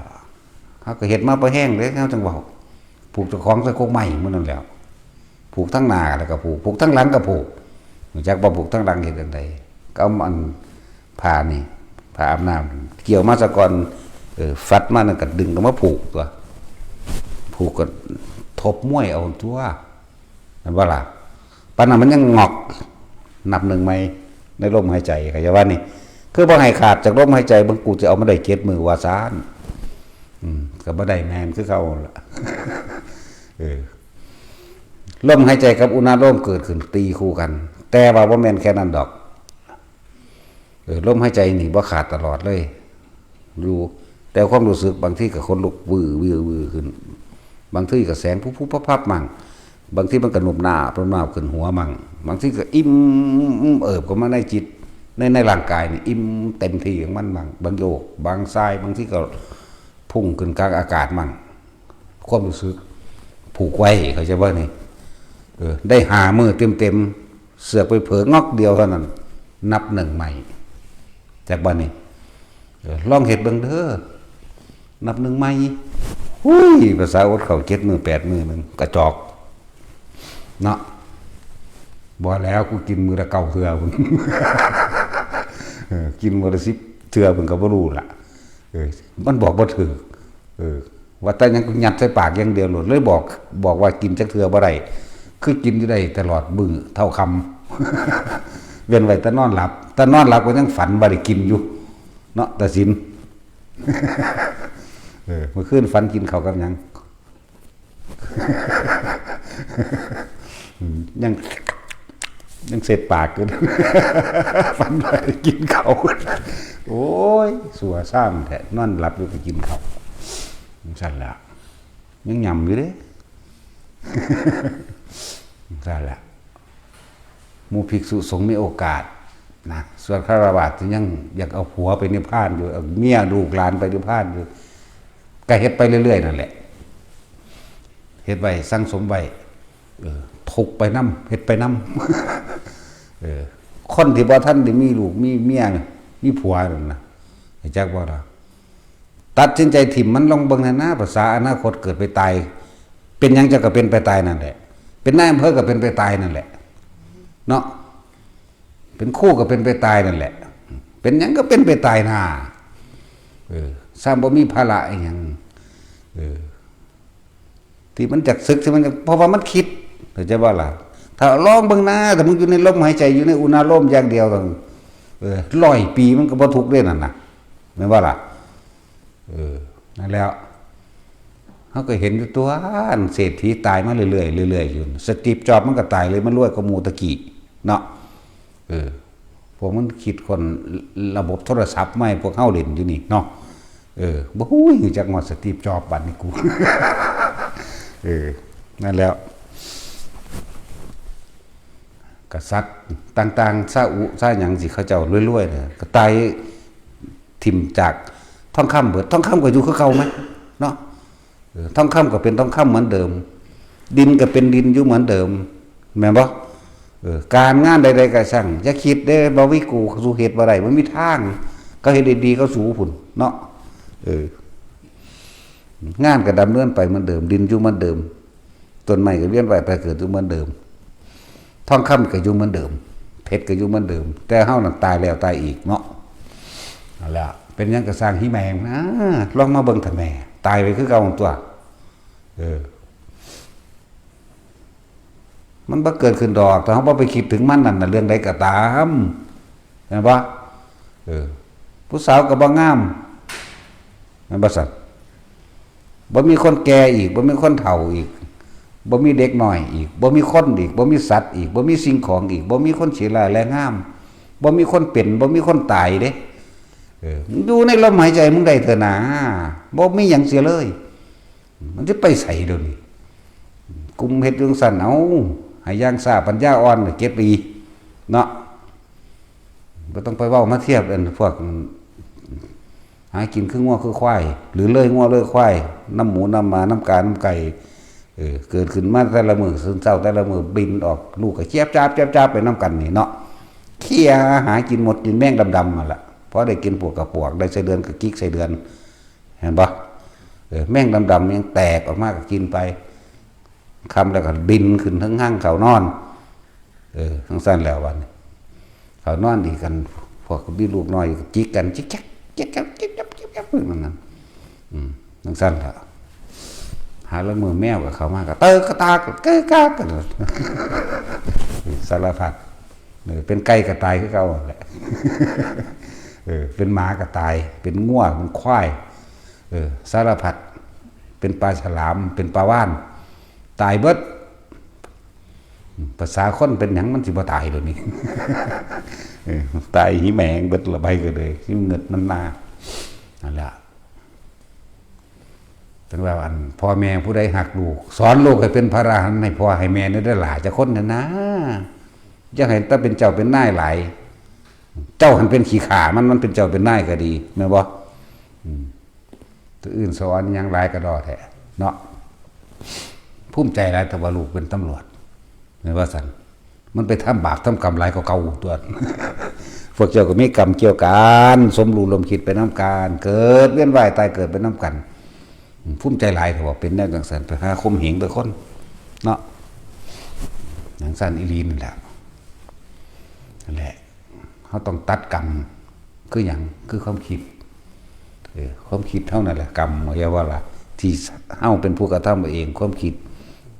เขาก็เฮ็ดมาบ่แห้งเลยเขาจังเว้าผูกเจ้าของใส่กกไม้มื้อนั้นแล้วผูกทั้งหน้าแล้วก็ผูกทั้งหลังก็ผูกรู้จักบ่ผูกทั้งหลังเฮ็ดจังไดก็เอามันผ้านี่ผ้าอาบน้ำเกี่ยวมาซะก่อนฟัดมานั่นก็ดึงก็มาผูกตัวผูกก็ทบม้วยเอาตัวนั่นว่าล่ะปานนั้นมันยังงอกนับหนึ่งไหมในลมหายใจก็อย่าว่านี่คือบ่ให้ขาดจากลมหายใจบางกูจะเอามาได้7 มื้อว่าซานก็บ่ได้แม่นคือเขาล่ะลมหายใจกับอุณาโลมเกิดขึ้นตีคู่กันแต่ว่าบ่แม่นแค่นั้นดอกลมหายใจนี่บ่ขาดตลอดเลยรู้แต่ความรู้สึกบางทีก็คนลุกวื้อขึ้นบางทีก็แสงผู้พับมั่งบางทีมันก็หนุบหน้าประมาขึ้นหัวมั่งบางทีก็อิ่มก็มาในจิตในร่างกายนี่อิ่มเต็มที่ของมันมั่งบางโยกบางทรายบางทีก็พุ่งขึ้นกลางอากาศมั่งความรู้สึกผูกไว้เขาจะว่านี่ได้5 มื้อเต็มเสือกไปเผลองอกเดียวเท่านั้นนับ1ใหม่จากบ้านนี้ลองเฮ็ดเบิ่งเด้อนับ1ใหม่หุ้ยภาษาอดเข้า7 มื้อ8 มื้อนึงกระจอกเนาะบ่แล้วกูกินมื้อละ9 เทื่อพุ่น กินมื้อละ10 เทื่อเพิ่นก็บ่รู้ล่ะมันบอกบ่ถูกว่าแต่ยังยัดใส่ปากอย่างเดียวโลดเลยบอกว่ากินจักเทื่อบ่ได้คือกินอยู่ได้ตลอดมื้อเท่าคำ เว้นไว้แต่นอนหลับก็ยังฝันว่าได้กินอยู่เนาะตัดสิน เมื่อคืนฝันกินข้าวกับหยัง ยังเสร็จปากกัน ฝันว่าได้กินข้าวโอ้ยสัวซ้ำแท้นอนหลับอยู่ก็กินข้าวสั่นละยังยำอยู่เด้ สั่นละหมู่ภิกษุสงฆ์มีโอกาสนะส่วนฆราวาสที่ยังอยากเอาผัวไปนิพพานอยู่เอาเมียลูกหลานไปนิพพานอยู่ก็เฮ็ดไปเรื่อยๆนั่นแหละเฮ็ดไว้สั่งสมไว้ทุกไปนำเฮ็ดไปนำคนที่บ่ทันได้มีลูกมีเมียมีผัวนั่นน่ะให้จักบ่ล่ะตัดสินใจถิ่มมันลองเบิ่งนะภาษาอนาคตเกิดไปตายเป็นหยังจะก็เป็นไปตายนั่นแหละเป็นนายอำเภอก็เป็นไปตายนั่นแหละเนาะเป็นคู่ก็เป็นไปตายนั่นแหละเป็นหยังก็เป็นไปตายน่าสร้างบ่มีภาระอีหยังที่มันจักศึกที่มันเพราะว่ามันคิดเข้าใจบ่ล่ะถ้าลองเบิ่งหน้าแต่มึงอยู่ในลมหายใจอยู่ในอุณาโลมอย่างเดียวต้อง100 ปีมันก็บ่ทุกข์เด้นั่นน่ะแม่นบ่ล่ะนั่นแล้วเขาก็เห็นอยู่ตัวเศรษฐีตายมาเรื่อยๆเรื่อยๆอยู่สตีฟจ็อบส์มันก็ตายเลยมันรวยกว่าหมู่ตะกี้เนาะพวกมันคิดคนระบบโทรศัพท์ไม่พวกเฮาเล่นอยู่นี่เนาะบ่ฮู้จักว่าสตีฟจ็อบส์บัดนี้กู นั่นแล้วกษัตริย์ต่างๆซาอุซาหยังสิเขาเจ้ารวยๆเนี่ยก็ตายทิ่มจากทองคำเบิดทองคำก็อยู่คือเก่ามั้ยเนาะ ทองคำก็เป็นทองคำเหมือนเดิมดินก็เป็นดินอยู่เหมือนเดิมแม่นบ่การงานใดๆก็ช่างอย่าคิดเด้บ่วิกูสู่เฮ็ดบ่ได้มันมีทางก็เฮ็ดดีๆก็สู่พุ่นเนาะงานก็ดำเนินไปเหมือนเดิมดินอยู่เหมือนเดิมต้นไม้ก็เวียนว่ายไปเกิดอยู่เหมือนเดิมทองคำก็อยู่เหมือนเดิมเพชรก็อยู่เหมือนเดิมแต่เฮานั่นตายแล้วตายอีกเนาะนั่นแหละเป็นหยังก็สร้างหิแมงนะลองมาเบิ่งเถอะแม่ตายไปคือเก่าตัวมันบ่เกิดขึ้นดอกแต่เฮาบ่ไปคิดถึงมันนั่นน่ะเรื่องใดก็ตามเห็นบ่ผู้สาวก็บ่งามแม่นบ่ซั่นบ่มีคนแก่อีกบ่มีคนเฒ่าอีกบ่มีเด็กน้อยอีกบ่มีคนอีกบ่มีสัตว์อีกบ่มีสิ่งของอีกบ่มีคนเฉลาและงามบ่มีคนเป็นบ่มีคนตายเด้อยู่ในลมหายใจมึงได้เถอะนะบ่มีหยังเสียเลยมันจะไปไสเดี๋ยวนี้กุมเฮ็ดจังซั่นเอาให้ย่างซ่าปัญญาอ่อนเก็บปีเนาะบ่ต้องไปเว้ามาเทียบอันพวกหากินคืองัวคือควายหรือเลยงัวเลยควายน้ำหมูน้ำหมาน้ำกาน้ำไก่เกิดขึ้นมาแต่ละมื้อซึ่งเช้าแต่ละมื้อบินออกลูกก็เจี๊ยบจ้าบไปน้ำกันนี่เนาะเคี่ยหากินหมดกินแมงดำๆนั่นล่ะพอได้กินพวกกับพวกได้ใส่เดือนก็กิกใส่เดือนเห็นบ่แมงดำๆยังแตกออกมาก็กินไปคำแล้วก็บินขึ้นทั้งห้างเขานอนทั้งสั้นแล้ววันเขานอนดีกันพวกพี่ลูกน้อยจิกกันจิกจักจิกจักจิกจักจิกจักนั่นทั้งสั้นแล้วหาแล้วมือแมวกับเขามากก็เตอกระตากเก้ก้ากันสารพัดเป็นไก่กระต่ายคือเขาแหละเป็นหมากระต่ายเป็นง่วงเป็นควายสารพัดเป็นปลาฉลามเป็นปลาว่านตายเบิดภาษาคนเป็นหยังมันสิบ่ตายเดี๋ยวนี้ตายหิแมงเบิดละใบก็เลยหิเงิดมันนานั่นแหละถึงว่าอันพ่อแม่ผู้ใดหักลูกสอนลูกให้เป็นพระอรหันต์ให้พ่อให้แม่นี่ได้หลายจะคนนั่นนะอย่าให้แต่เป็นเจ้าเป็นนายหลายเจ้าหันเป็นขี้ข่ามันเป็นเจ้าเป็นนายก็ดีแม่นบ่ตัวอื่นสอนยังหลายก็ดอแท้เนาะภูมิใจหลายแต่ว่าลูกเป็นตำรวจแม่นว่าซั่นมันไปทำบาปทำกรรมหลายกว่าเก่าตัวพวกเจ้าก็มีกรรมเกี่ยวกันสมรู้ร่วมคิดไปน้ำกันเกิดเวียนว่ายตายเกิดไปน้ำกันภูมิใจหลายแต่ว่าเป็นแนวจังซั่นไปหาคมเหงแต่คนเนาะจังซั่นอีหลีนั่นแหละนั่นแหละเขาต้องตัดกรรมคือหยังคือความคิดความคิดเท่านั้นแหละกรรมอย่าว่าล่ะที่เฮาเป็นผู้กระทำเองความคิด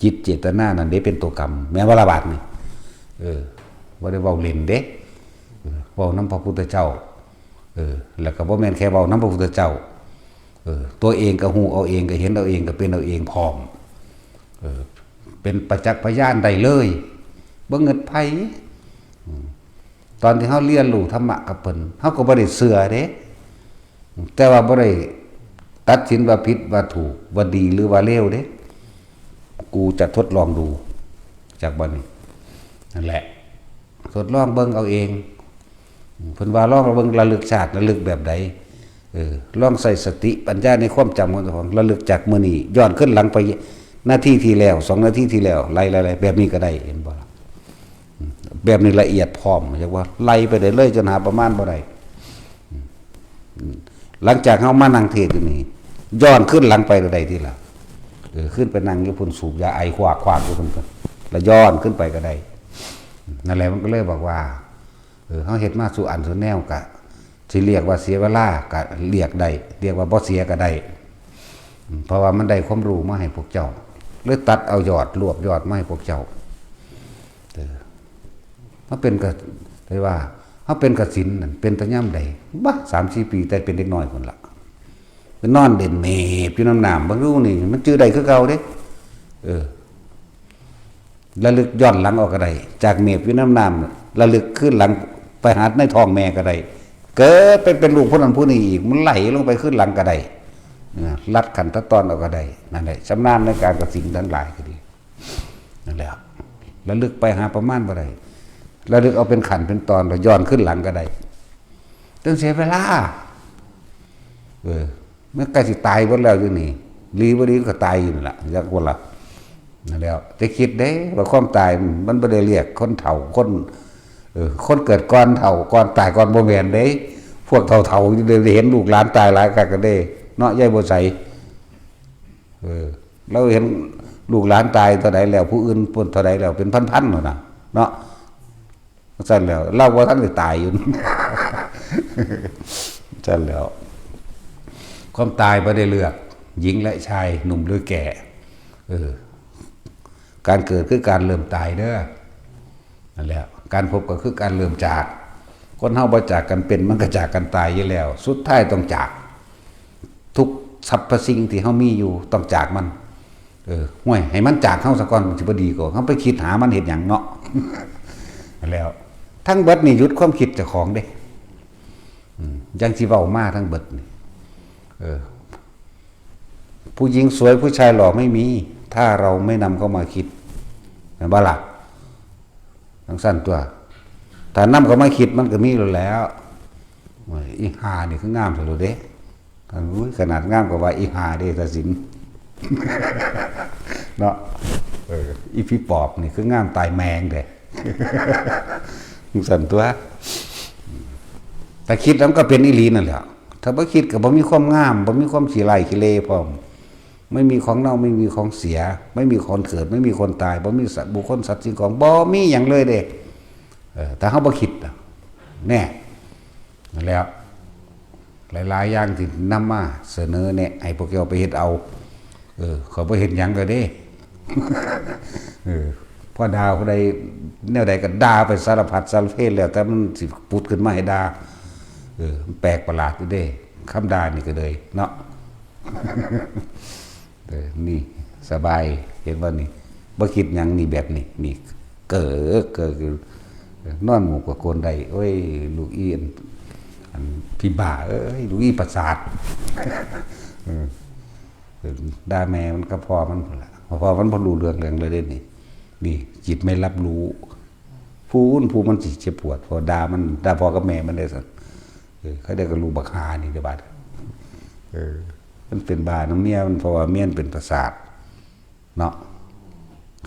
จิตเจตนานั่นเด้เป็นตัวกรรมแม้ว่าละบาดนี่บ่ได้เว้าเล่นเด้เว้านำพระพุทธเจ้าแล้วก็บ่แม่นแค่เว้านำพระพุทธเจ้าตัวเองก็ฮู้เอาเองก็เห็นเอาเองก็เป็นเอาเองพร้อมเป็นประจักษ์พยานได้เลยบ่เงิดไผตอนที่เฮาเรียนรู้ธรรมะกับเพิ่นเฮาก็บ่ได้เชื่อเด้แต่ว่าบ่ได้ตัดสินว่าผิดว่าถูกว่าดีหรือว่าเลวเด้กูจะทดลองดูจากบ่นี้นั่นแหละทดลองเบิ่งเอาเองเพิ่นว่าลองเบิ่งระลึกชาติระลึกแบบใดลองใส่สติปัญญาในความจำของตัวของระลึกจากมื้อนี้ย้อนขึ้นหลังไปนาทีที่แล้ว2นาทีที่แล้วไล่ๆแบบนี้ก็ได้เห็นบ่ล่ะแบบนี้ละเอียดพร้อมเรียกว่าไล่ไปได้เลยจนหาประมาณบ่ได้หลังจากเฮามานั่งเทศอยู่นี่ย้อนขึ้นหลังไปได้ทีละขึ้นไปนั่งอยู่พุ่นสูบยาไอขวากอยู่พุ่นแล้วย้อนขึ้นไปก็ได้นั่นแหละมันก็เลยบอกว่าเฮาเฮ็ดมาสู่อันสู่แนวก็สิเรียกว่าเสียเวลาก็เรียกได้เรียกว่าบ่เสียก็ได้เพราะว่ามันได้ความรู้มาให้พวกเจ้าเลยตัดเอายอดรวบยอดมาให้พวกเจ้ามันเป็นก็ได้ว่าเฮาเป็นกสิณนั่นเป็นตะย่ํใดบ่ 3-4 ปีแต่เป็นเด็กน้อยพุ่นล่ะเป็นนอนเด่นเมบอยู่น้ำน้ำบางรู้นี่มันจื้อได้คือเก่าเด้ระลึกย้อนหลังออกก็ได้จากเมบอยู่น้ำน้ำระลึกขึ้นหลังไปหาในท้องแม่ก็ได้เกิดเป็นลูกผู้นั้นผู้นี้อีกมันไหลลงไปขึ้นหลังก็ได้ลัดขันตะตอนออกก็ได้นั่นแหละชำนาญในการกระสิงทั้งหลายก็ดีนั่นแหละระลึกไปหาประมาณบ่ได้ระลึกเอาเป็นขันเป็นตอนแล้วย้อนขึ้นหลังก็ได้ต้องเสียเวลาเมื่อใกล้สิตายหมดแล้วอยู่นี่ ลีบ่ดีก็ตายอยู่นั่นล่ะจักว่าล่ะนั่นแล้วแต่คิดเด้ว่าความตายมันบ่ได้เรียกคนเฒ่าคนคนเกิดก่อนเฒ่าก่อนตายก่อนบ่แม่นเด้พวกเฒ่าๆได้เห็นลูกหลานตายหลายคักก็เด้เนาะยายบ่ใสเราเห็นลูกหลานตายเท่าใดแล้วผู้อื่นเพิ่นเท่าใดแล้วเป็นพันๆนั่นน่ะเนาะซั่นแล้วเราบ่ทันได้ตายอยู่ ซั่นแล้วความตายบ่ได้เลือกหญิงและชายหนุ่มหรือแก่การเกิดคือการเริ่มตายเด้อนั่นแหละการพบก็คือการเริ่มจากคนเฮาบ่จากกันเป็นมันก็จากกันตายอยู่แล้วสุดท้ายต้องจากทุกสรรพสิ่งที่เฮามีอยู่ต้องจากมันห่วยให้มันจากเฮาซะก่อนมันสิบ่ดีกว่าเฮาไปคิดหามันเฮ็ดหยังเนาะ นั่นแล้วทั้งเบิดนี่หยุดความคิดเจ้าของเด้ยังสิเว้ามาทั้งเบิดนี่ผู้หญิงสวยผู้ชายหล่อไม่มีถ้าเราไม่นำเข้ามาคิดเห็นบ่ล่ะทั้งสั้นตัวถ้านำเข้ามาคิดมันก็มีแล้วอีหานี่คืองามสุดเลยเด้ขนาดงามกว่าอีหาเด้ตาสิน เนาะอีพี่ปอบนี่คืองามตายแมงเด้ ทั้งสั้นตัวแต่คิดแล้วก็เป็นอีหลีนั่นแหละถ้าบ่คิดก็บ่มีความงามบ่มีความขี้ไล่ขี้เลพร้อมไม่มีของเน่าไม่มีของเสียไม่มีคนเกิดไม่มีคนตายบ่มีสัตว์บุคคลสัตว์สิ่งของบ่มีหยังเลยเด้แต่เฮาบ่คิดแน่นั่นแล้วหลายๆอย่างที่นำมาเสนอแนะให้พวกเราไปเฮ็ดเอาเขาบ่เฮ็ดหยังก็เด้ พอดาวผู้ใดแนวใดก็ด่าไปสารพัดสารเพศแล้วแต่มันสิปุดขึ้นมาให้ด่ามันแปลกประหลาดอยู่เด้คำด่านี่ก็เลยเนาะ นี่สบายเห็นว่านี่บ่คิดหยังนี่แบบนี้นี่เกิดนอนหมู่กับคนใดโอ้ยลูกอีอันพี่บ้าเอ้ยลูกอีประสาท ด่าแม่มันก็พอมันพุ่นล่ะพอมันบ่รู้เรื่องเลยเด้นี่จิตไม่รับรู้ผู้มันสิเจ็บปวดพอด่ามันด่าพ่อกับแม่มันได้ซั่นเขาได้ก็รู้บักหานี่เด้อบาดมันเป็นบาน้ำเมียมันเพราะว่าเมียนเป็นประสาทเนาะ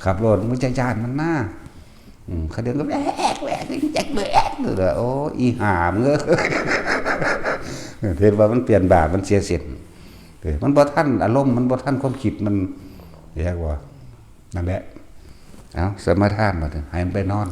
ขับรถมันใจจานมันหน้าเขาเดินก็แหวกแจ๊กแหวกเลยโอ้อีหามเงอะเห็นว่ามันเปลี่ยนบามันเสียเสร็จมันบ่ทันอารมณ์มันบ่ทันความคิดมันเรียกว่านั่นแหละเอาสมาทานมาให้มันไปนอน